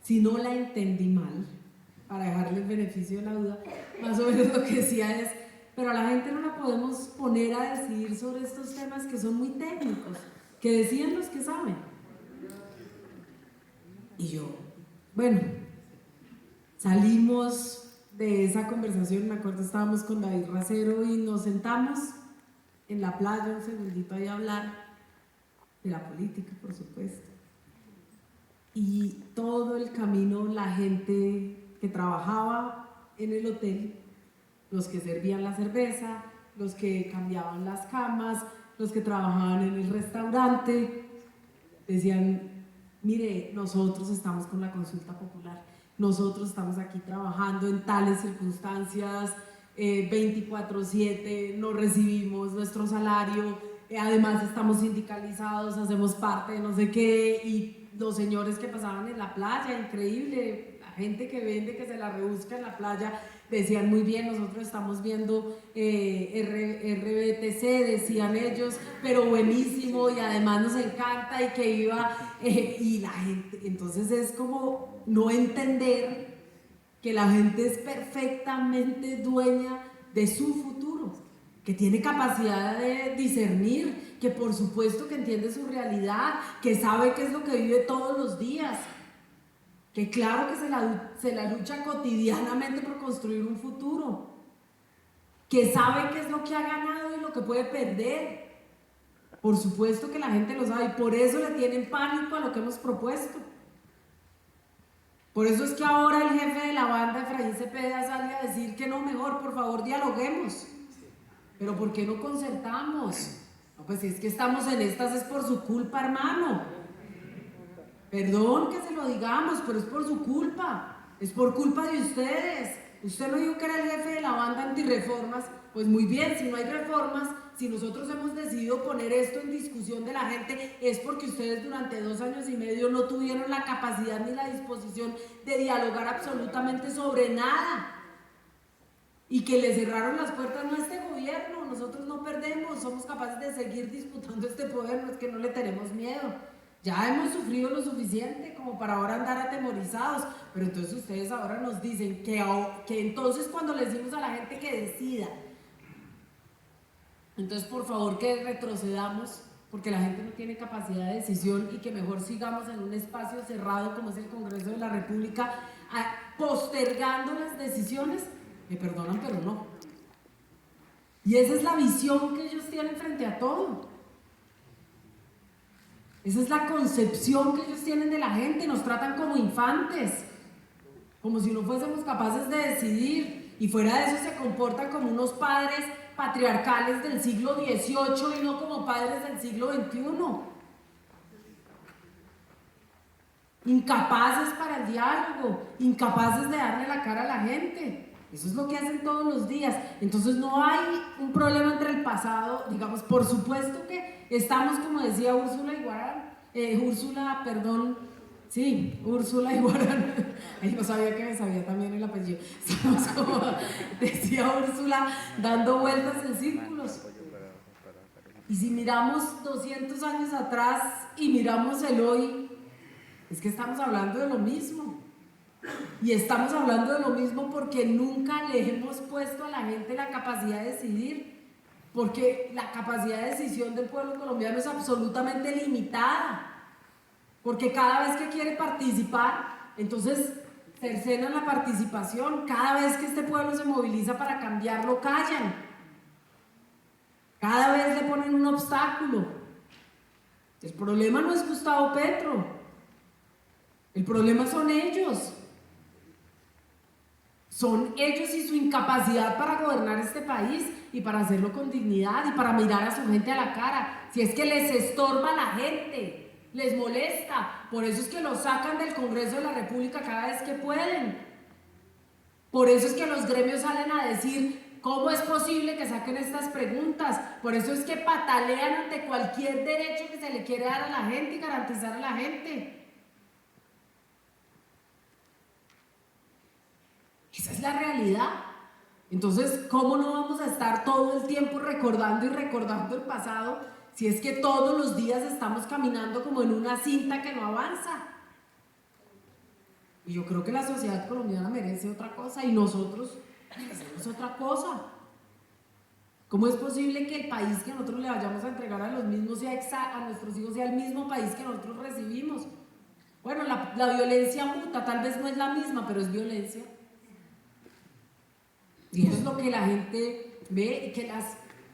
si no la entendí mal, para dejarle el beneficio de la duda, más o menos lo que decía es, pero a la gente no la podemos poner a decidir sobre estos temas que son muy técnicos, que decían los que saben. Y yo, bueno, salimos de esa conversación, me acuerdo estábamos con David Racero y nos sentamos en la playa un segundito ahí a hablar de la política, por supuesto. Y todo el camino la gente que trabajaba en el hotel, los que servían la cerveza, los que cambiaban las camas, los que trabajaban en el restaurante, decían, mire, nosotros estamos con la consulta popular, nosotros estamos aquí trabajando en tales circunstancias, 24/7, no recibimos nuestro salario, además estamos sindicalizados, hacemos parte de no sé qué, y los señores que pasaban en la playa, increíble, la gente que vende, que se la rebusca en la playa, decían muy bien, nosotros estamos viendo RBTC, decían ellos, pero buenísimo y además nos encanta y que iba, y la gente, entonces es como no entender que la gente es perfectamente dueña de su futuro, que tiene capacidad de discernir, que por supuesto que entiende su realidad, que sabe qué es lo que vive todos los días, que claro que se la lucha cotidianamente por construir un futuro, que sabe qué es lo que ha ganado y lo que puede perder. Por supuesto que la gente lo sabe y por eso le tienen pánico a lo que hemos propuesto. Por eso es que ahora el jefe de la banda, Efraín Cepeda, sale a decir que no, mejor, por favor, dialoguemos. Pero ¿por qué no concertamos? No, pues si es que estamos en estas es por su culpa, hermano. Perdón que se lo digamos, pero es por su culpa. Es por culpa de ustedes. Usted no dijo que era el jefe de la banda antirreformas. Pues muy bien, si no hay reformas, si nosotros hemos decidido poner esto en discusión de la gente, es porque ustedes durante 2 años y medio no tuvieron la capacidad ni la disposición de dialogar absolutamente sobre nada. Y que le cerraron las puertas no a este gobierno. Nosotros no perdemos, somos capaces de seguir disputando este poder, no es que no le tenemos miedo. Ya hemos sufrido lo suficiente como para ahora andar atemorizados, pero entonces ustedes ahora nos dicen que entonces cuando le decimos a la gente que decida, entonces por favor que retrocedamos, porque la gente no tiene capacidad de decisión y que mejor sigamos en un espacio cerrado como es el Congreso de la República, postergando las decisiones. Me perdonan, pero no. Y esa es la visión que ellos tienen frente a todo. Esa es la concepción que ellos tienen de la gente, nos tratan como infantes, como si no fuésemos capaces de decidir, y fuera de eso se comportan como unos padres patriarcales del siglo XVIII y no como padres del siglo XXI. Incapaces para el diálogo, incapaces de darle la cara a la gente. Eso es lo que hacen todos los días. Entonces no hay un problema entre el pasado, digamos, por supuesto que estamos, como decía Úrsula Iguarán, Úrsula Iguarán, no sabía que me sabía también el apellido. Estamos, como decía Úrsula, dando vueltas en círculos. Y si miramos 200 años atrás y miramos el hoy, es que estamos hablando de lo mismo. Y estamos hablando de lo mismo porque nunca le hemos puesto a la gente la capacidad de decidir, porque la capacidad de decisión del pueblo colombiano es absolutamente limitada, porque cada vez que quiere participar, entonces cercenan la participación. Cada vez que este pueblo se moviliza para cambiarlo, callan. Cada vez le ponen un obstáculo. El problema no es Gustavo Petro, el problema son ellos. Son ellos y su incapacidad para gobernar este país y para hacerlo con dignidad y para mirar a su gente a la cara. Si es que les estorba a la gente, les molesta, por eso es que lo sacan del Congreso de la República cada vez que pueden. Por eso es que los gremios salen a decir cómo es posible que saquen estas preguntas. Por eso es que patalean ante cualquier derecho que se le quiere dar a la gente y garantizar a la gente. Esa es la realidad. Entonces, ¿cómo no vamos a estar todo el tiempo recordando y recordando el pasado si es que todos los días estamos caminando como en una cinta que no avanza? Y yo creo que la sociedad colombiana merece otra cosa y nosotros merecemos otra cosa. ¿Cómo es posible que el país que nosotros le vayamos a entregar a los mismos, a nuestros hijos, sea el mismo país que nosotros recibimos? Bueno, la violencia muta, tal vez no es la misma, pero es violencia. Y eso es lo que la gente ve,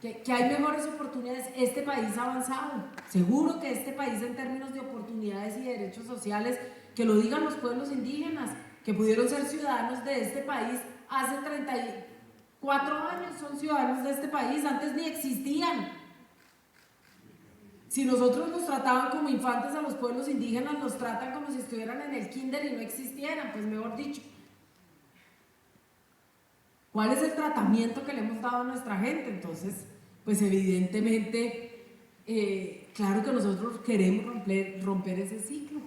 que hay mejores oportunidades. Este país ha avanzado. Seguro que este país, en términos de oportunidades y de derechos sociales, que lo digan los pueblos indígenas, que pudieron ser ciudadanos de este país hace 34 años, son ciudadanos de este país, antes ni existían. Si nosotros nos trataban como infantes a los pueblos indígenas, los tratan como si estuvieran en el kinder y no existieran, pues mejor dicho. ¿Cuál es el tratamiento que le hemos dado a nuestra gente? Entonces, pues evidentemente, claro que nosotros queremos romper ese ciclo.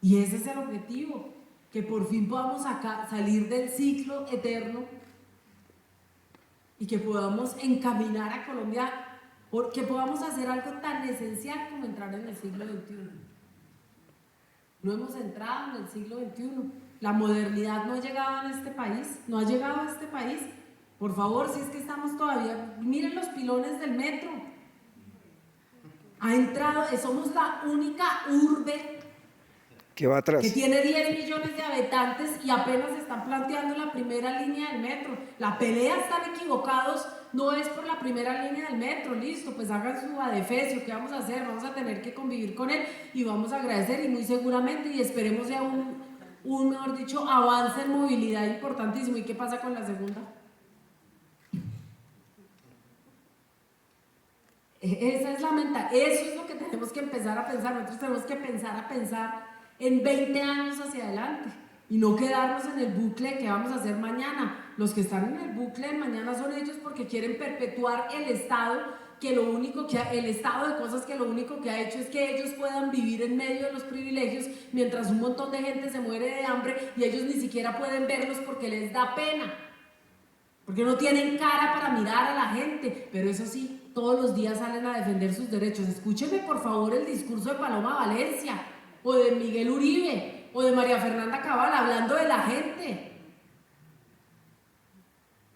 Y ese es el objetivo, que por fin podamos salir del ciclo eterno y que podamos encaminar a Colombia, que podamos hacer algo tan esencial como entrar en el siglo XXI. No hemos entrado en el siglo XXI. La modernidad no ha llegado a este país, no ha llegado a este país. Por favor, si es que estamos todavía, miren los pilones del metro. Ha entrado, somos la única urbe que va atrás, que tiene 10 millones de habitantes y apenas están planteando la primera línea del metro. La pelea, están equivocados, no es por la primera línea del metro. Listo, pues hagan su adefesio. ¿Qué vamos a hacer? Vamos a tener que convivir con él y vamos a agradecer, y muy seguramente, y esperemos sea mejor dicho, avance en movilidad importantísimo. ¿Y qué pasa con la segunda? Esa es la mentalidad. Eso es lo que tenemos que empezar a pensar. Nosotros tenemos que pensar en 20 años hacia adelante y no quedarnos en el bucle que vamos a hacer mañana. Los que están en el bucle de mañana son ellos, porque quieren perpetuar el Estado, el estado de cosas que lo único que ha hecho es que ellos puedan vivir en medio de los privilegios, mientras un montón de gente se muere de hambre y ellos ni siquiera pueden verlos porque les da pena, porque no tienen cara para mirar a la gente. Pero eso sí, todos los días salen a defender sus derechos. Escúchenme por favor el discurso de Paloma Valencia, o de Miguel Uribe, o de María Fernanda Cabal, hablando de la gente,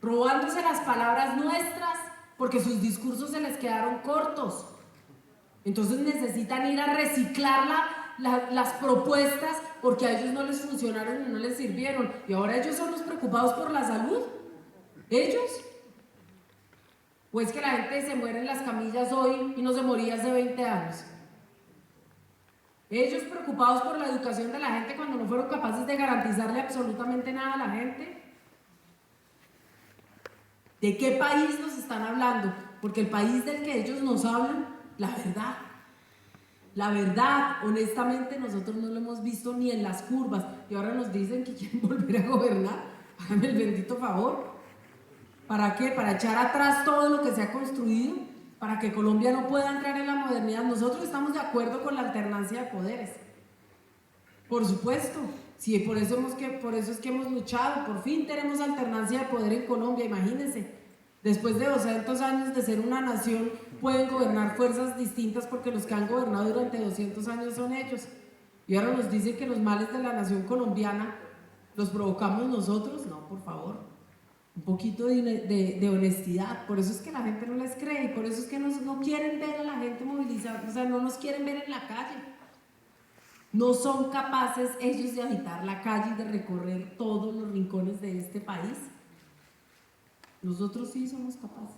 robándose las palabras nuestras porque sus discursos se les quedaron cortos. Entonces necesitan ir a reciclar las propuestas, porque a ellos no les funcionaron y no les sirvieron, y ahora ellos son los preocupados por la salud. ¿Ellos? ¿O es que la gente se muere en las camillas hoy y no se moría hace 20 años? Ellos preocupados por la educación de la gente cuando no fueron capaces de garantizarle absolutamente nada a la gente. ¿De qué país nos están hablando? Porque el país del que ellos nos hablan, la verdad, honestamente, nosotros no lo hemos visto ni en las curvas, y ahora nos dicen que quieren volver a gobernar. Háganme el bendito favor. ¿Para qué? Para echar atrás todo lo que se ha construido, para que Colombia no pueda entrar en la modernidad. Nosotros estamos de acuerdo con la alternancia de poderes. Por supuesto, sí, por eso es que hemos luchado. Por fin tenemos alternancia de poder en Colombia, imagínense. Después de 200 años de ser una nación, pueden gobernar fuerzas distintas porque los que han gobernado durante 200 años son ellos. Y ahora nos dicen que los males de la nación colombiana los provocamos nosotros. No, por favor, un poquito de honestidad. Por eso es que la gente no les cree y por eso es que no quieren ver a la gente movilizada, o sea, no nos quieren ver en la calle. No son capaces ellos de habitar la calle y de recorrer todos los rincones de este país. Nosotros sí somos capaces.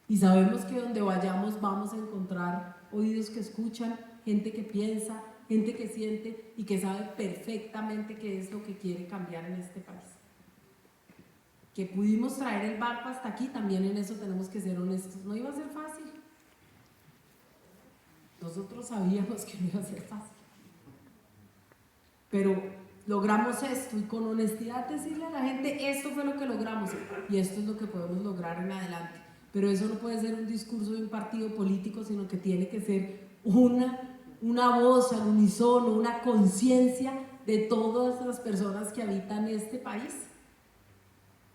Y sabemos que donde vayamos vamos a encontrar oídos que escuchan, gente que piensa, gente que siente y que sabe perfectamente qué es lo que quiere cambiar en este país. Que pudimos traer el barco hasta aquí, también en eso tenemos que ser honestos. No iba a ser fácil. Nosotros sabíamos que no iba a ser fácil. Pero logramos esto y con honestidad decirle a la gente, esto fue lo que logramos y esto es lo que podemos lograr en adelante. Pero eso no puede ser un discurso de un partido político, sino que tiene que ser una voz al unísono, una conciencia de todas las personas que habitan este país.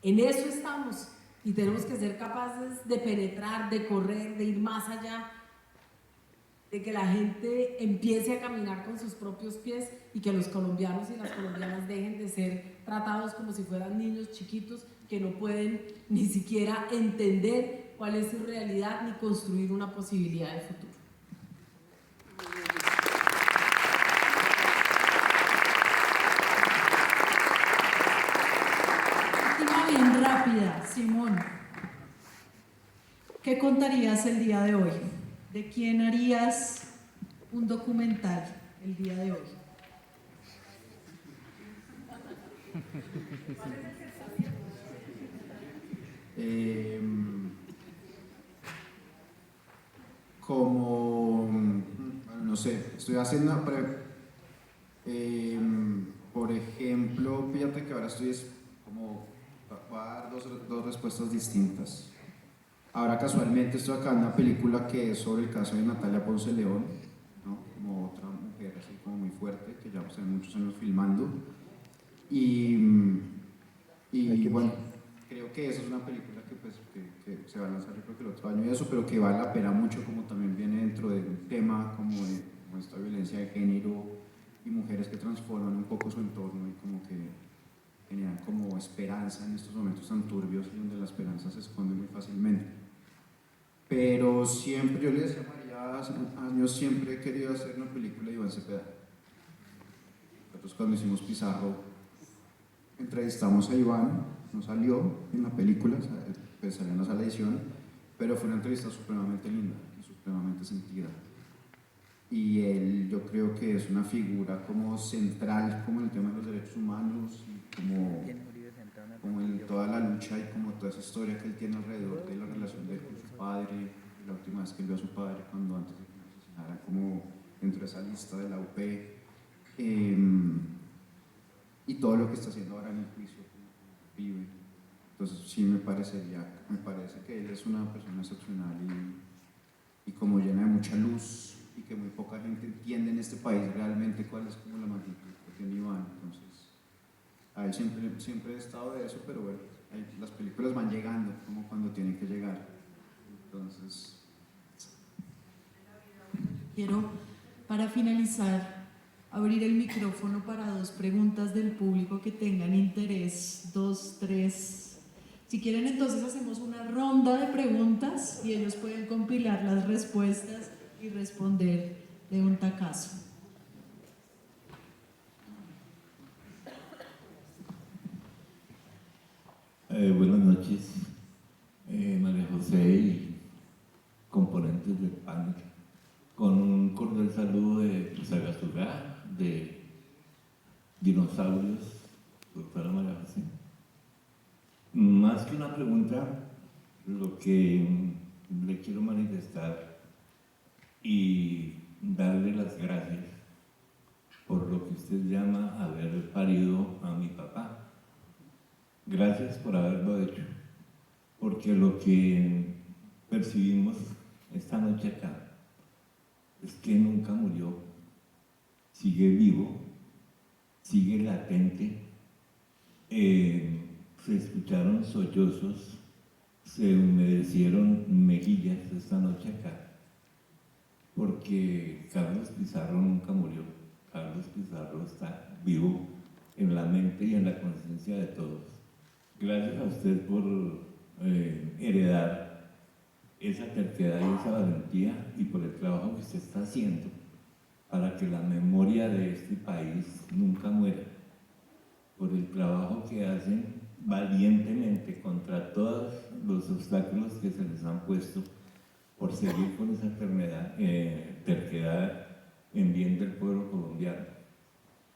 En eso estamos y tenemos que ser capaces de penetrar, de correr, de ir más allá, de que la gente empiece a caminar con sus propios pies y que los colombianos y las colombianas dejen de ser tratados como si fueran niños chiquitos que no pueden ni siquiera entender cuál es su realidad ni construir una posibilidad de futuro. Última bien rápida, Simón. ¿Qué contarías el día de hoy? ¿De quién harías un documental el día de hoy? No sé, estoy haciendo por ejemplo, fíjate que ahora voy a dar dos respuestas distintas. Ahora casualmente estoy acá en una película que es sobre el caso de Natalia Ponce León, ¿no? Como otra mujer así como muy fuerte que llevamos muchos años filmando y bueno, creo que esa es una película que se va a lanzar yo creo que el otro año y eso, pero que vale la pena mucho, como también viene dentro de un tema como esta violencia de género y mujeres que transforman un poco su entorno y como que generan como esperanza en estos momentos tan turbios y donde la esperanza se esconde muy fácilmente. Pero siempre, yo le decía a María hace años, siempre he querido hacer una película de Iván Cepeda. Nosotros cuando hicimos Pizarro entrevistamos a Iván, no salió en la película, pues salió en la sala de edición, pero fue una entrevista supremamente linda y supremamente sentida. Y él, yo creo que es una figura como central como en el tema de los derechos humanos y como en toda la lucha y como toda esa historia que él tiene alrededor de la relación de él con su padre, la última vez que él vio a su padre cuando antes de que lo asesinara, como dentro de esa lista de la UP, y todo lo que está haciendo ahora en el juicio, como vive. Entonces sí me parece que él es una persona excepcional y como llena de mucha luz y que muy poca gente entiende en este país realmente cuál es como la magnitud que tiene Iván. Entonces a él siempre he estado de eso, pero bueno, las películas van llegando como cuando tienen que llegar. Entonces Quiero, para finalizar, abrir el micrófono para dos preguntas del público que tengan interés, 2, 3. Si quieren, entonces hacemos una ronda de preguntas y ellos pueden compilar las respuestas y responder de un tacazo. Buenas noches, María José y componentes del panel. Con un cordial saludo de Sagasugá, de Dinosaurios, doctora María José. Más que una pregunta, lo que le quiero manifestar y darle las gracias por lo que usted llama haber parido a mi papá. Gracias por haberlo hecho, porque lo que percibimos esta noche acá es que nunca murió, sigue vivo, sigue latente. Se escucharon sollozos, se humedecieron mejillas esta noche acá, porque Carlos Pizarro nunca murió. Carlos Pizarro está vivo en la mente y en la conciencia de todos. Gracias a usted por heredar esa terquedad y esa valentía y por el trabajo que usted está haciendo para que la memoria de este país nunca muera, por el trabajo que hacen valientemente contra todos los obstáculos que se les han puesto por seguir con esa terquedad en bien del pueblo colombiano.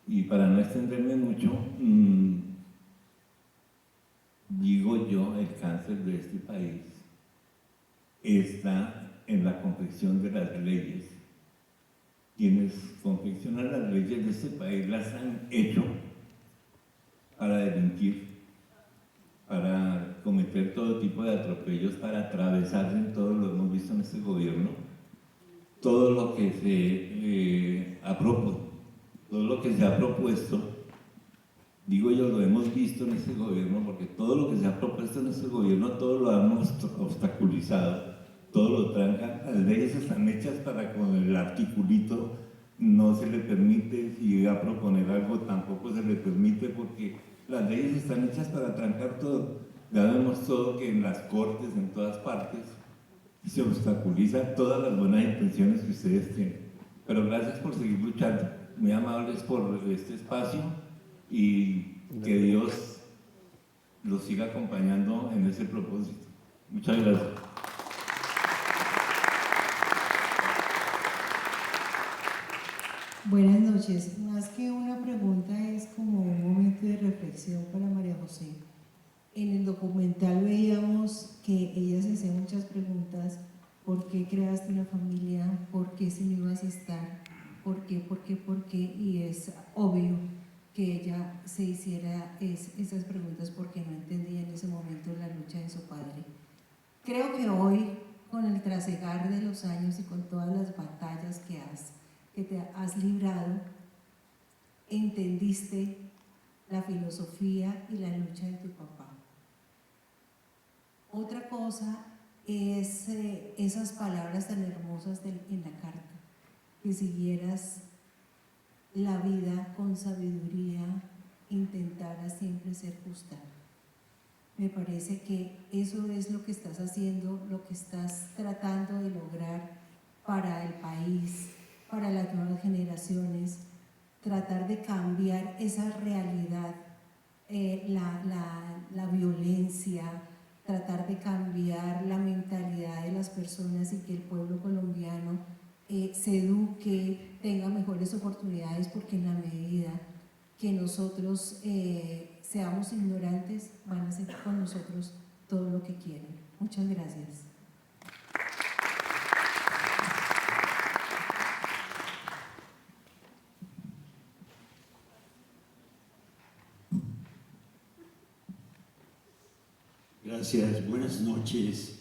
Y para no extenderme mucho, digo yo, el cáncer de este país está en la confección de las leyes. Quienes confeccionan las leyes de este país las han hecho para delinquir, para cometer todo tipo de atropellos, para atravesarse en todo lo hemos visto en este gobierno, todo lo que se ha propuesto, digo yo, lo hemos visto en este gobierno, porque todo lo que se ha propuesto en este gobierno, todo lo han obstaculizado, todo lo trancan. Las leyes están hechas para con el articulito no se le permite, si va a proponer algo tampoco se le permite, porque las leyes están hechas para trancar todo. Ya vemos todo que en las cortes, en todas partes, se obstaculizan todas las buenas intenciones que ustedes tienen. Pero gracias por seguir luchando, muy amables por este espacio y que Dios los siga acompañando en ese propósito. Muchas gracias. Buenas noches. Más que una pregunta, es como un momento de reflexión para María José. En el documental veíamos que ella se hacía muchas preguntas: ¿por qué creaste una familia? ¿Por qué si no ibas a estar? ¿Por qué? ¿Por qué? ¿Por qué? Y es obvio que ella se hiciera esas preguntas porque no entendía en ese momento la lucha de su padre. Creo que hoy, con el trasegar de los años y con todas las batallas que te has librado, entendiste la filosofía y la lucha de tu papá. Otra cosa es esas palabras tan hermosas en la carta, que siguieras la vida con sabiduría, intentaras siempre ser justa. Me parece que eso es lo que estás haciendo, lo que estás tratando de lograr para el país, para las nuevas generaciones, tratar de cambiar esa realidad, la violencia, tratar de cambiar la mentalidad de las personas y que el pueblo colombiano se eduque, tenga mejores oportunidades, porque en la medida que nosotros seamos ignorantes, van a hacer con nosotros todo lo que quieren. Muchas gracias. Gracias, buenas noches.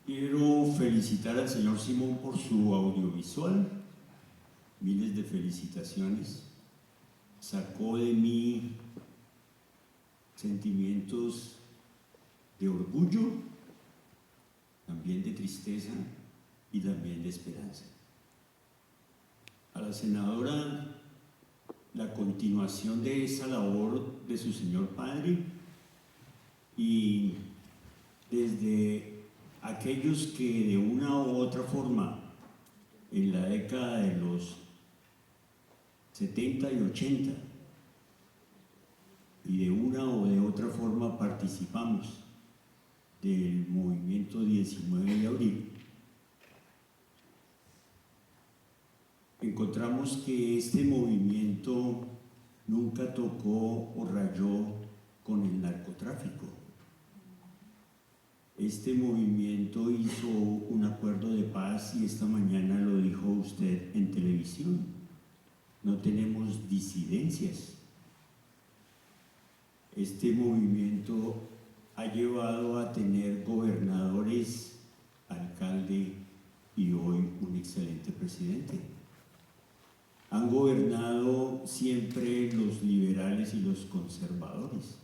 Quiero felicitar al señor Simón por su audiovisual. Miles de felicitaciones. Sacó de mí sentimientos de orgullo, también de tristeza y también de esperanza. A la senadora, la continuación de esa labor de su señor padre, y desde aquellos que de una u otra forma en la década de los 70 y 80 y de una o de otra forma participamos del movimiento 19 de abril, encontramos que este movimiento nunca tocó o rayó con el narcotráfico. Este movimiento hizo un acuerdo de paz y esta mañana lo dijo usted en televisión. No tenemos disidencias. este movimiento ha llevado a tener gobernadores, alcalde y hoy un excelente presidente. Han gobernado siempre los liberales y los conservadores.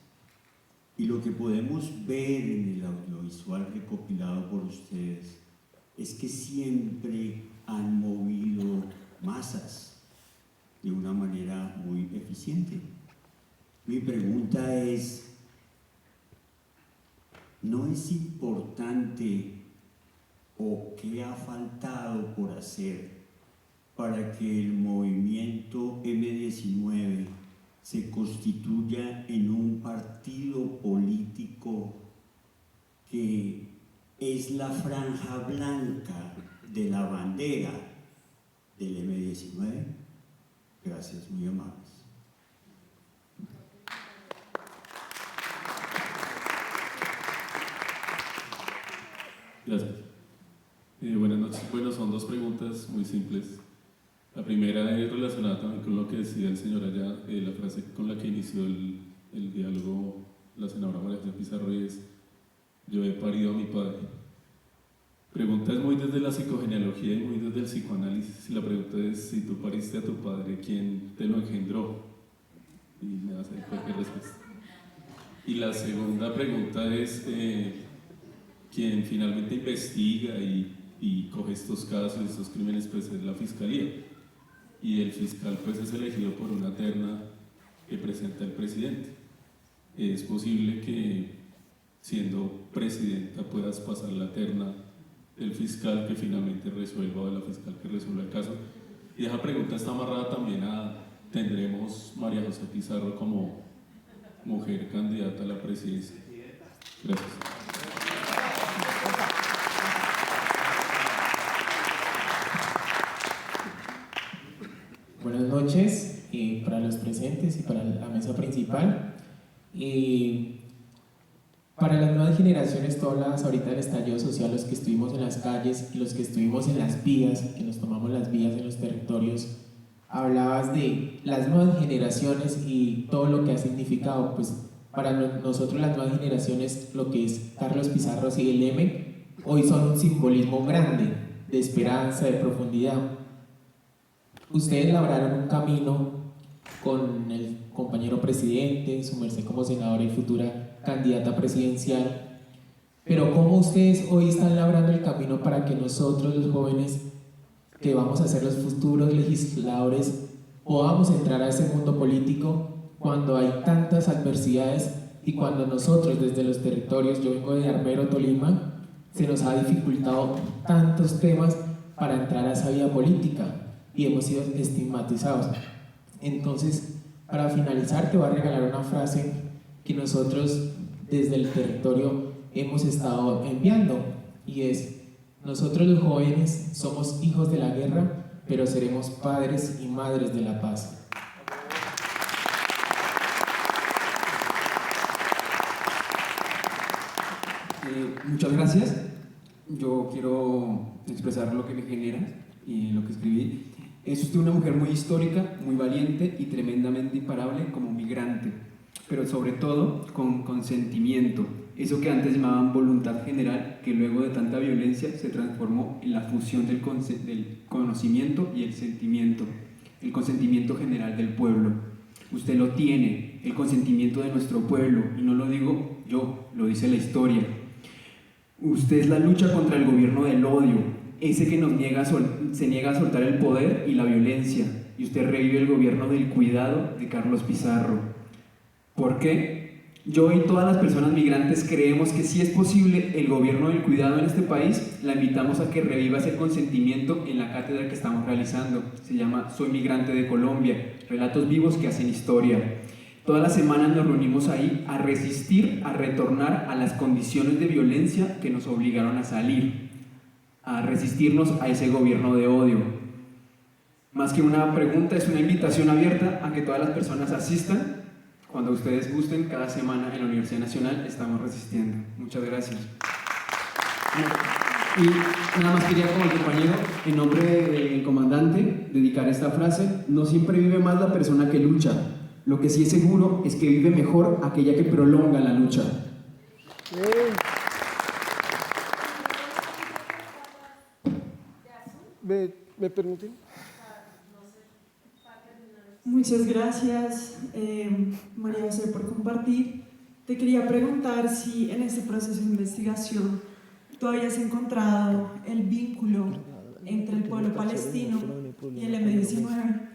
Y lo que podemos ver en el audiovisual recopilado por ustedes es que siempre han movido masas de una manera muy eficiente. Mi pregunta es, ¿no es importante o qué ha faltado por hacer para que el movimiento M19 se constituya en un partido político que es la franja blanca de la bandera del M19? Gracias, muy amables. Gracias. Buenas noches. Bueno, son dos preguntas muy simples. La primera es relacionada también con lo que decía el señor allá, la frase con la que inició el diálogo la senadora María José Pizarro, y es: yo he parido a mi padre. Pregunta es muy desde la psicogenealogía y muy desde el psicoanálisis. Y la pregunta es: si tú pariste a tu padre, ¿quién te lo engendró? Y me vas a dar cualquier respuesta. Y la segunda pregunta es: quien finalmente investiga y coge estos casos, estos crímenes, pues es la fiscalía. Y el fiscal pues es elegido por una terna que presenta el presidente. Es posible que siendo presidenta puedas pasar la terna del fiscal que finalmente resuelva, o de la fiscal que resuelva el caso. Y esa pregunta está amarrada también a: ¿tendremos María José Pizarro como mujer candidata a la presidencia? Gracias. Buenas noches para los presentes y para la mesa principal. Para las nuevas generaciones, tú hablabas ahorita del estallido social, los que estuvimos en las calles y los que estuvimos en las vías, que nos tomamos las vías en los territorios. Hablabas de las nuevas generaciones y todo lo que ha significado. Pues para nosotros las nuevas generaciones, lo que es Carlos Pizarro y el M, hoy son un simbolismo grande de esperanza, de profundidad. Ustedes labraron un camino con el compañero presidente, su merced como senadora y futura candidata presidencial, pero ¿cómo ustedes hoy están labrando el camino para que nosotros, los jóvenes, que vamos a ser los futuros legisladores, podamos entrar a ese mundo político cuando hay tantas adversidades y cuando nosotros desde los territorios, yo vengo de Armero, Tolima, se nos ha dificultado tantos temas para entrar a esa vida política y hemos sido estigmatizados? Entonces, para finalizar, te voy a regalar una frase que nosotros desde el territorio hemos estado enviando, y es: nosotros los jóvenes somos hijos de la guerra, pero seremos padres y madres de la paz. Muchas gracias. Yo quiero expresar lo que me genera y lo que escribí. Es usted una mujer muy histórica, muy valiente y tremendamente imparable como migrante, pero sobre todo con consentimiento. Eso que antes llamaban voluntad general, que luego de tanta violencia se transformó en la fusión del conocimiento y el sentimiento, el consentimiento general del pueblo. Usted lo tiene, el consentimiento de nuestro pueblo, y no lo digo yo, lo dice la historia. Usted es la lucha contra el gobierno del odio, ese que se niega a soltar el poder y la violencia, y usted revive el gobierno del cuidado de Carlos Pizarro. ¿Por qué? Yo y todas las personas migrantes creemos que si es posible el gobierno del cuidado en este país. La invitamos a que reviva ese consentimiento en la cátedra que estamos realizando. Se llama Soy Migrante de Colombia, relatos vivos que hacen historia. Todas las semanas nos reunimos ahí a resistir, a retornar a las condiciones de violencia que nos obligaron a salir, a resistirnos a ese gobierno de odio. Más que una pregunta, es una invitación abierta a que todas las personas asistan. Cuando ustedes gusten, cada semana en la Universidad Nacional estamos resistiendo. Muchas gracias. Y nada más quería, como el compañero, en nombre del comandante, dedicar esta frase: no siempre vive más la persona que lucha, Lo que sí es seguro es que vive mejor aquella que prolonga la lucha. ¿Me permiten? Muchas gracias, María José, por compartir. Te quería preguntar si en este proceso de investigación tú habías encontrado el vínculo entre el pueblo palestino y el M-19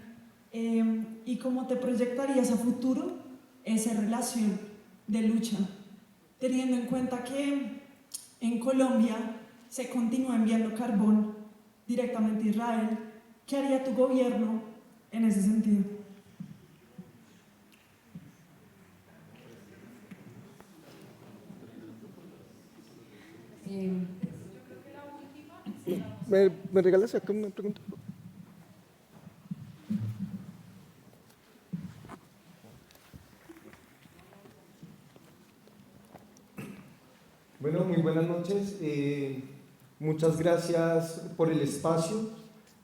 y cómo te proyectarías a futuro esa relación de lucha, teniendo en cuenta que en Colombia se continúa enviando carbón directamente a Israel. ¿Qué haría tu gobierno en ese sentido? ¿Me regalas acá una pregunta? Bueno, muy buenas noches. Muchas gracias por el espacio.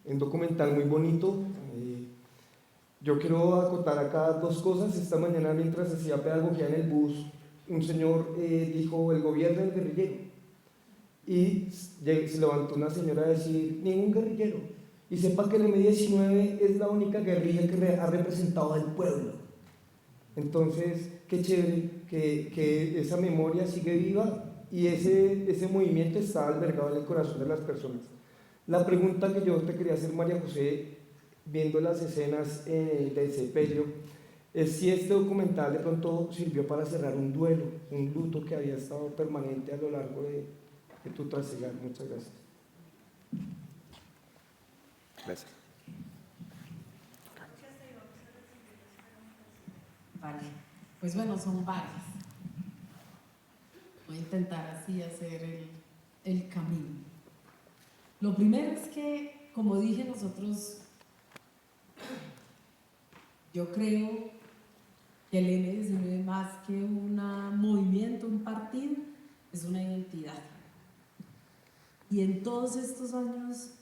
Un documental muy bonito. Yo quiero acotar acá dos cosas. Esta mañana, mientras hacía pedagogía en el bus, un señor dijo: el gobierno es guerrillero. Y se levantó una señora a decir: ningún guerrillero. Y sepa que el M-19 es la única guerrilla que ha representado al pueblo. Entonces, qué chévere que esa memoria sigue viva y ese movimiento está albergado en el corazón de las personas. La pregunta que yo te quería hacer, María José, viendo las escenas de sepelio, es si este documental de pronto sirvió para cerrar un duelo, un luto que había estado permanente a lo largo de tu trasegar. Muchas gracias. Gracias. Vale, pues bueno, son varias. Voy a intentar así hacer el camino. Lo primero es que, como dije, yo creo que el M-19, más que un movimiento, un partido, es una identidad. Y en todos estos años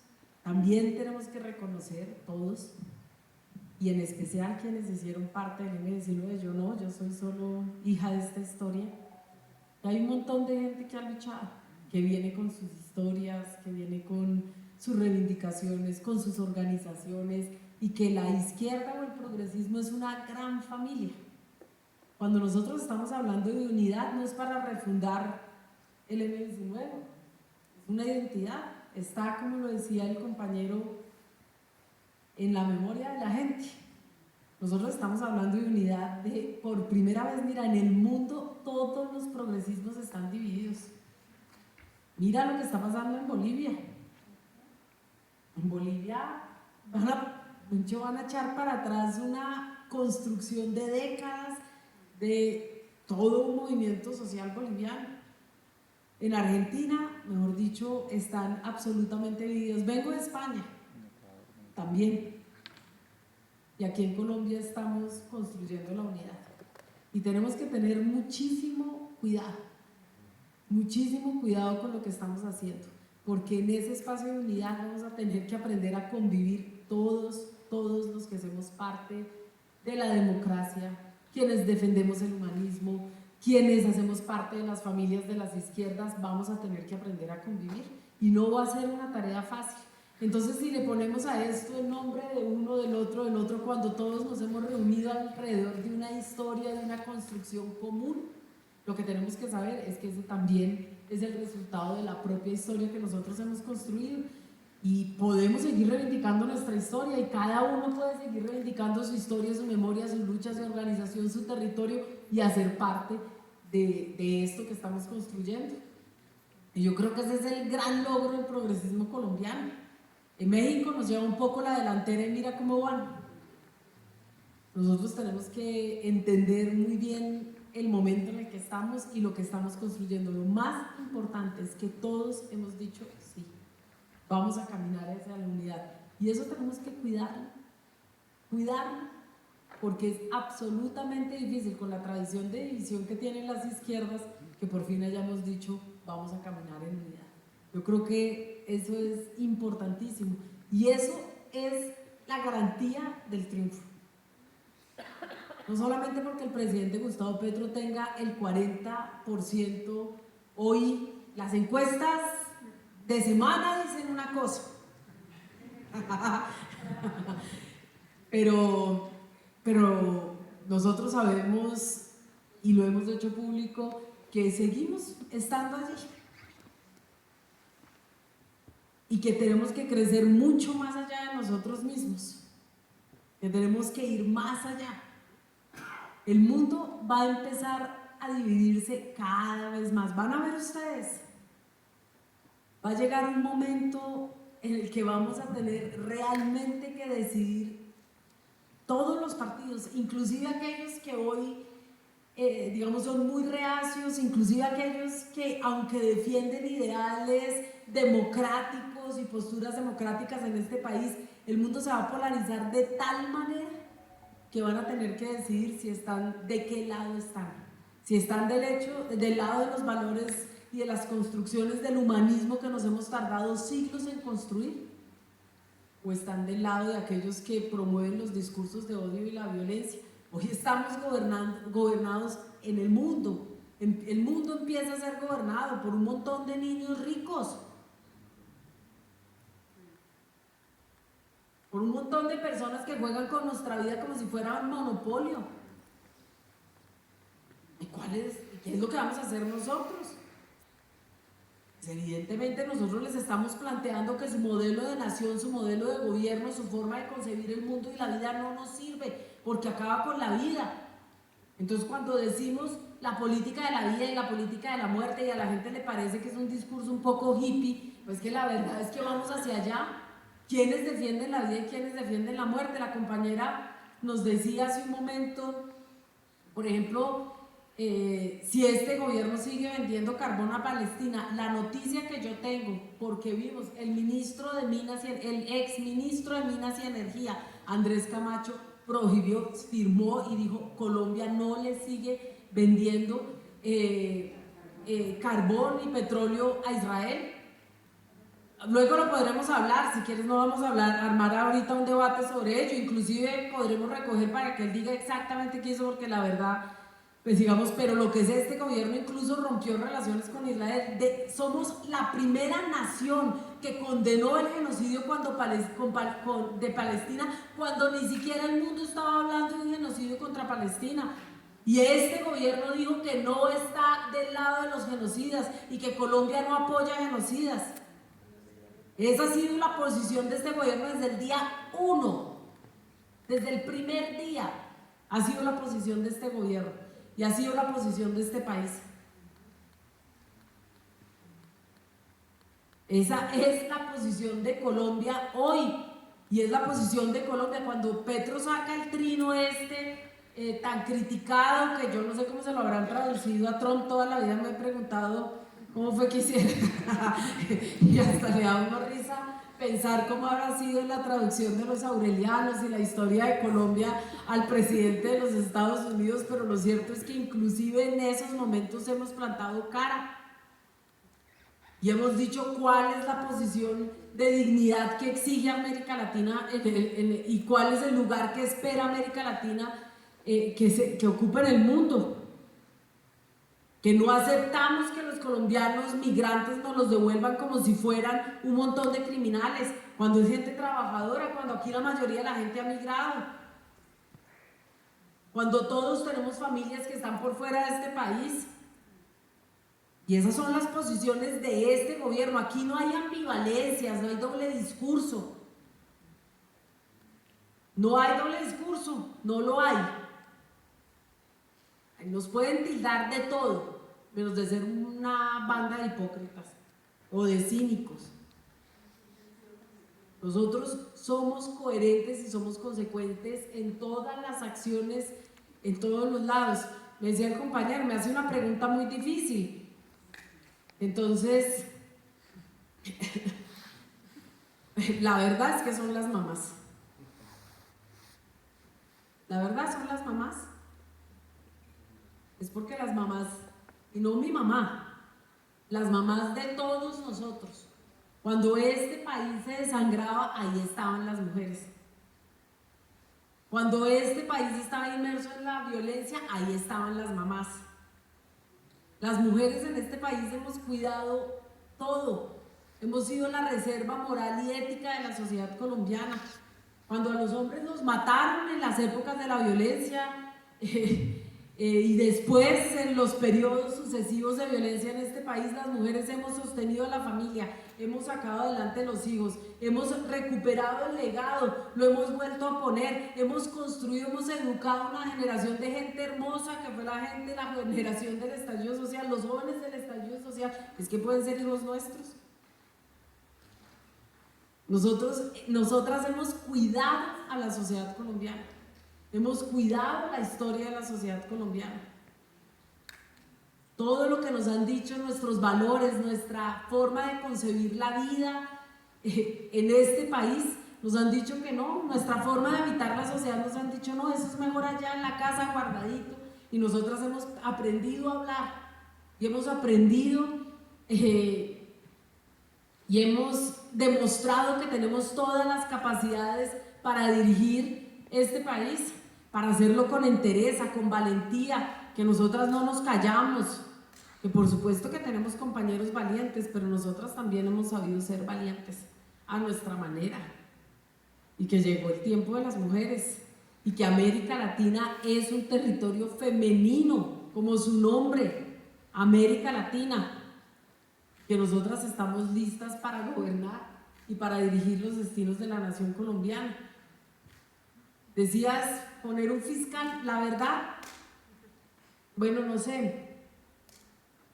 también tenemos que reconocer todos, y en especial quienes hicieron parte del M-19, yo soy solo hija de esta historia. Hay un montón de gente que ha luchado, que viene con sus historias, que viene con sus reivindicaciones, con sus organizaciones, y que la izquierda o el progresismo es una gran familia. Cuando nosotros estamos hablando de unidad, no es para refundar el M-19, es una identidad, está, como lo decía el compañero, en la memoria de la gente. Nosotros estamos hablando de unidad por primera vez, mira, en el mundo todos los progresismos están divididos. Mira lo que está pasando en Bolivia. En Bolivia van a echar para atrás una construcción de décadas de todo un movimiento social boliviano. En Argentina, mejor dicho, están absolutamente divididos. Vengo de España, también. Y aquí en Colombia estamos construyendo la unidad. Y tenemos que tener muchísimo cuidado con lo que estamos haciendo, porque en ese espacio de unidad vamos a tener que aprender a convivir todos los que hacemos parte de la democracia, quienes defendemos el humanismo, quienes hacemos parte de las familias de las izquierdas, vamos a tener que aprender a convivir y no va a ser una tarea fácil. Entonces, si le ponemos a esto el nombre de uno, del otro, cuando todos nos hemos reunido alrededor de una historia, de una construcción común, lo que tenemos que saber es que ese también es el resultado de la propia historia que nosotros hemos construido, y podemos seguir reivindicando nuestra historia, y cada uno puede seguir reivindicando su historia, su memoria, sus luchas, su organización, su territorio, y hacer parte de esto que estamos construyendo. Y yo creo que ese es el gran logro del progresismo colombiano. En México nos lleva un poco la delantera y mira cómo van. Nosotros tenemos que entender muy bien el momento en el que estamos y lo que estamos construyendo. Lo más importante es que todos hemos dicho sí, vamos a caminar hacia la unidad, y eso tenemos que cuidarlo, porque es absolutamente difícil con la tradición de división que tienen las izquierdas que por fin hayamos dicho vamos a caminar en unidad. Yo creo que eso es importantísimo y eso es la garantía del triunfo. no solamente porque el presidente Gustavo Petro tenga el 40%, hoy las encuestas de semana dicen una cosa, pero nosotros sabemos y lo hemos hecho público que seguimos estando allí y que tenemos que crecer mucho más allá de nosotros mismos, que tenemos que ir más allá. El mundo va a empezar a dividirse cada vez más. Van a ver ustedes, va a llegar un momento en el que vamos a tener realmente que decidir todos los partidos, inclusive aquellos que hoy digamos son muy reacios, inclusive aquellos que aunque defienden ideales democráticos y posturas democráticas en este país, el mundo se va a polarizar de tal manera que van a tener que decidir si están, de qué lado están, si están del lado de los valores y de las construcciones del humanismo que nos hemos tardado siglos en construir, o están del lado de aquellos que promueven los discursos de odio y la violencia. Hoy estamos gobernados en el mundo. El mundo empieza a ser gobernado por un montón de niños ricos, por un montón de personas que juegan con nuestra vida como si fuera un monopolio. ¿Y qué es lo que vamos a hacer nosotros? Pues evidentemente nosotros les estamos planteando que su modelo de nación, su modelo de gobierno, su forma de concebir el mundo y la vida no nos sirve, porque acaba con la vida. Entonces cuando decimos la política de la vida y la política de la muerte y a la gente le parece que es un discurso un poco hippie, pues que la verdad es que vamos hacia allá. ¿Quiénes defienden la vida y quiénes defienden la muerte? La compañera nos decía hace un momento, por ejemplo, si este gobierno sigue vendiendo carbón a Palestina, la noticia que yo tengo, porque vimos el ministro de Minas y el ex ministro de Minas y Energía, Andrés Camacho, prohibió, firmó y dijo: Colombia no le sigue vendiendo carbón y petróleo a Israel. Luego lo podremos hablar, si quieres no vamos a armar ahorita un debate sobre ello, inclusive podremos recoger para que él diga exactamente qué hizo, porque la verdad, pues digamos, pero lo que es este gobierno incluso rompió relaciones con Israel. Somos la primera nación que condenó el genocidio de Palestina, cuando ni siquiera el mundo estaba hablando de un genocidio contra Palestina. Y este gobierno dijo que no está del lado de los genocidas y que Colombia no apoya genocidas. Esa ha sido la posición de este gobierno desde el día 1, desde el primer día ha sido la posición de este gobierno y ha sido la posición de este país. Esa es la posición de Colombia hoy y es la posición de Colombia cuando Petro saca el trino tan criticado, que yo no sé cómo se lo habrán traducido a Trump. Toda la vida me he preguntado cómo fue que hicieron y hasta le da una risa pensar cómo habrá sido la traducción de los aurelianos y la historia de Colombia al presidente de los Estados Unidos, pero lo cierto es que inclusive en esos momentos hemos plantado cara y hemos dicho cuál es la posición de dignidad que exige América Latina y cuál es el lugar que espera América Latina que ocupe en el mundo. Que no aceptamos que los colombianos migrantes nos los devuelvan como si fueran un montón de criminales, cuando es gente trabajadora, cuando aquí la mayoría de la gente ha migrado, cuando todos tenemos familias que están por fuera de este país. Y esas son las posiciones de este gobierno. Aquí no hay ambivalencias, no hay doble discurso. No hay doble discurso, no lo hay. Nos pueden tildar de todo, menos de ser una banda de hipócritas o de cínicos. Nosotros somos coherentes y somos consecuentes en todas las acciones, en todos los lados. Me decía el compañero, me hace una pregunta muy difícil. Entonces, la verdad es que son las mamás. La verdad son las mamás. Es porque las mamás, y no mi mamá, las mamás de todos nosotros, cuando este país se desangraba, ahí estaban las mujeres. Cuando este país estaba inmerso en la violencia, ahí estaban las mamás. Las mujeres en este país hemos cuidado todo. Hemos sido la reserva moral y ética de la sociedad colombiana. Cuando a los hombres los mataron en las épocas de la violencia y después en los periodos sucesivos de violencia en este país, las mujeres hemos sostenido a la familia, hemos sacado adelante los hijos, hemos recuperado el legado, lo hemos vuelto a poner, hemos construido, hemos educado una generación de gente hermosa que fue la generación del estallido social, los jóvenes del estallido social, es que pueden ser hijos nuestros. Nosotras hemos cuidado a la sociedad colombiana, hemos cuidado la historia de la sociedad colombiana. Todo lo que nos han dicho, nuestros valores, nuestra forma de concebir la vida en este país, nos han dicho que no, nuestra forma de habitar la sociedad nos han dicho no, eso es mejor allá en la casa guardadito. Y nosotras hemos aprendido a hablar y hemos aprendido y hemos demostrado que tenemos todas las capacidades para dirigir este país, para hacerlo con entereza, con valentía, que nosotras no nos callamos, que por supuesto que tenemos compañeros valientes, pero nosotras también hemos sabido ser valientes a nuestra manera, y que llegó el tiempo de las mujeres, y que América Latina es un territorio femenino, como su nombre, América Latina, que nosotras estamos listas para gobernar y para dirigir los destinos de la nación colombiana. Decías poner un fiscal, la verdad, bueno, no sé,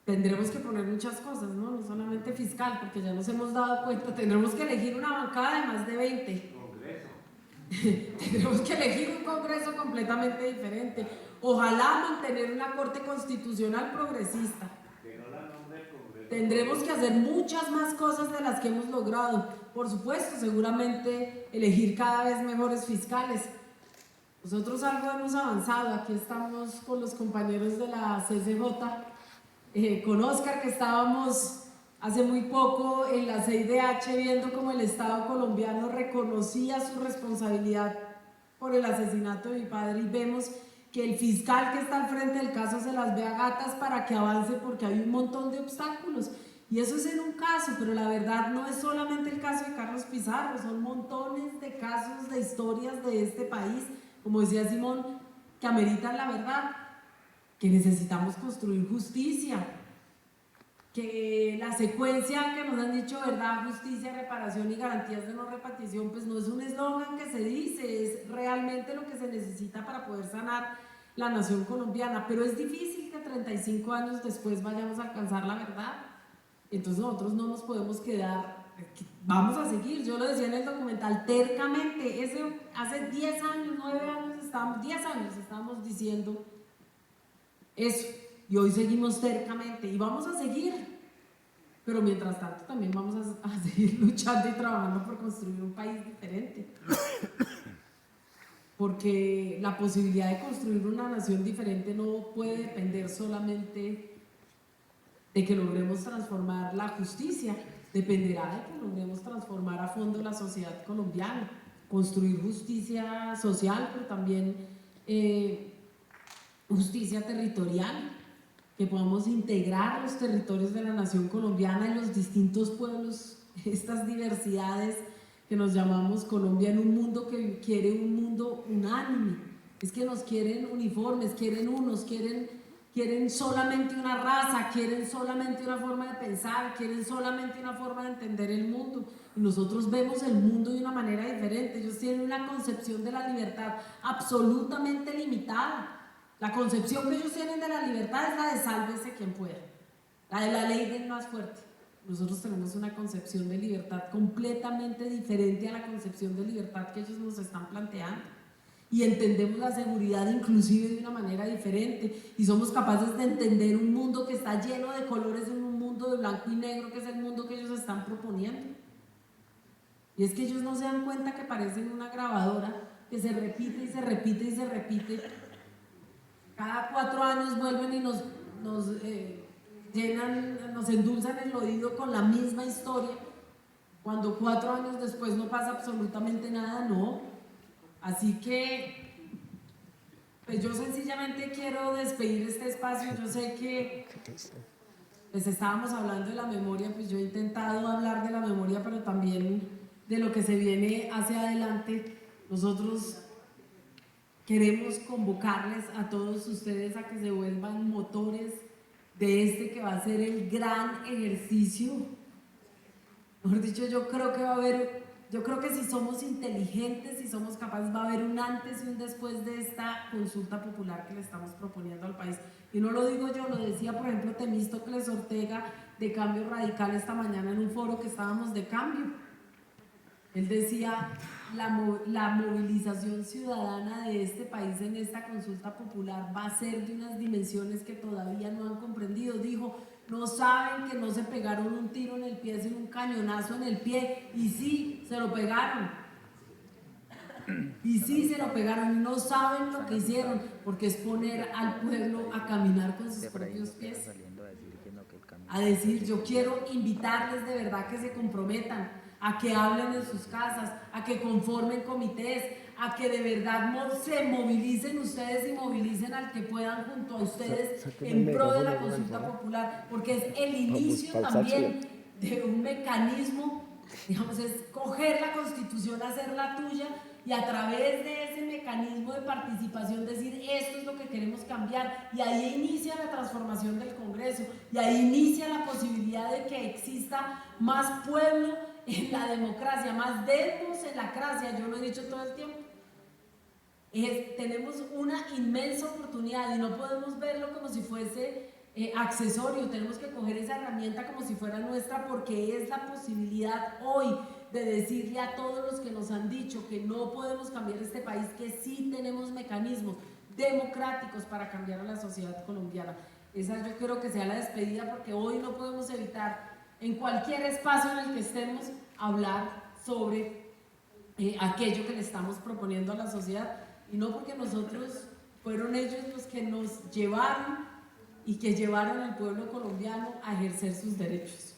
tendremos que poner muchas cosas, ¿no? No solamente fiscal, porque ya nos hemos dado cuenta, tendremos que elegir una bancada de más de 20. Tendremos que elegir un Congreso completamente diferente. Ojalá mantener una Corte Constitucional progresista. Tendremos que hacer muchas más cosas de las que hemos logrado. Por supuesto, seguramente elegir cada vez mejores fiscales. Nosotros algo hemos avanzado. Aquí estamos con los compañeros de la CCJ, con Oscar, que estábamos hace muy poco en la CIDH viendo cómo el Estado colombiano reconocía su responsabilidad por el asesinato de mi padre, y vemos que el fiscal que está al frente del caso se las ve a gatas para que avance, porque hay un montón de obstáculos. Y eso es en un caso, pero la verdad no es solamente el caso de Carlos Pizarro, son montones de casos, de historias de este país, como decía Simón, que ameritan la verdad, que necesitamos construir justicia, que la secuencia que nos han dicho verdad, justicia, reparación y garantías de no repetición, pues no es un eslogan que se dice, es realmente lo que se necesita para poder sanar la nación colombiana. Pero es difícil que 35 años después vayamos a alcanzar la verdad. Entonces nosotros no nos podemos quedar, vamos a seguir. Yo lo decía en el documental, tercamente, hace 10 años, 9 años, 10 años estábamos diciendo eso. Y hoy seguimos tercamente y vamos a seguir, pero mientras tanto también vamos a seguir luchando y trabajando por construir un país diferente, porque la posibilidad de construir una nación diferente no puede depender solamente de que logremos transformar la justicia, dependerá de que logremos transformar a fondo la sociedad colombiana, construir justicia social, pero también justicia territorial, que podamos integrar los territorios de la nación colombiana y los distintos pueblos, estas diversidades que nos llamamos Colombia, en un mundo que quiere un mundo unánime. Es que nos quieren uniformes, quieren unos, quieren solamente una raza, quieren solamente una forma de pensar, quieren solamente una forma de entender el mundo. Y nosotros vemos el mundo de una manera diferente. Ellos tienen una concepción de la libertad absolutamente limitada. La concepción que ellos tienen de la libertad es la de sálvese quien pueda, la de la ley del más fuerte. Nosotros tenemos una concepción de libertad completamente diferente a la concepción de libertad que ellos nos están planteando, y entendemos la seguridad inclusive de una manera diferente, y somos capaces de entender un mundo que está lleno de colores en un mundo de blanco y negro, que es el mundo que ellos están proponiendo. Y es que ellos no se dan cuenta que parecen una grabadora que se repite y se repite y se repite. Cada 4 años vuelven y nos llenan, nos endulzan el oído con la misma historia, cuando 4 años después no pasa absolutamente nada. No, Así que, pues yo sencillamente quiero despedir este espacio. Yo sé que pues estábamos hablando de la memoria, pues yo he intentado hablar de la memoria, pero también de lo que se viene hacia adelante. Nosotros queremos convocarles a todos ustedes a que se vuelvan motores de este que va a ser el gran ejercicio. Mejor dicho, yo creo que si somos inteligentes, si somos capaces, va a haber un antes y un después de esta consulta popular que le estamos proponiendo al país. Y no lo digo yo, lo decía por ejemplo Temístocles Ortega de Cambio Radical esta mañana en un foro que estábamos de cambio. Él decía, la movilización ciudadana de este país en esta consulta popular va a ser de unas dimensiones que todavía no han comprendido. Dijo, no saben que no se pegaron un tiro en el pie, sino un cañonazo en el pie. Y sí, se lo pegaron. Y sí, se lo pegaron. No saben lo que hicieron, porque es poner al pueblo a caminar con sus propios pies. A decir, yo quiero invitarles de verdad que se comprometan, a que hablen en sus casas, a que conformen comités, a que de verdad se movilicen ustedes y movilicen al que puedan junto a ustedes en pro de la consulta popular, porque es el inicio también de un mecanismo, digamos, es coger la Constitución, hacerla tuya y a través de ese mecanismo de participación decir esto es lo que queremos cambiar, y ahí inicia la transformación del Congreso, y ahí inicia la posibilidad de que exista más pueblo en la democracia, más democracia. Yo lo he dicho todo el tiempo. Tenemos una inmensa oportunidad y no podemos verlo como si fuese accesorio. Tenemos que coger esa herramienta como si fuera nuestra, porque es la posibilidad hoy de decirle a todos los que nos han dicho que no podemos cambiar este país, que sí tenemos mecanismos democráticos para cambiar a la sociedad colombiana. Esa yo creo que sea la despedida, porque hoy no podemos evitar en cualquier espacio en el que estemos hablar sobre aquello que le estamos proponiendo a la sociedad, y no porque nosotros, fueron ellos los que nos llevaron y que llevaron al pueblo colombiano a ejercer sus derechos.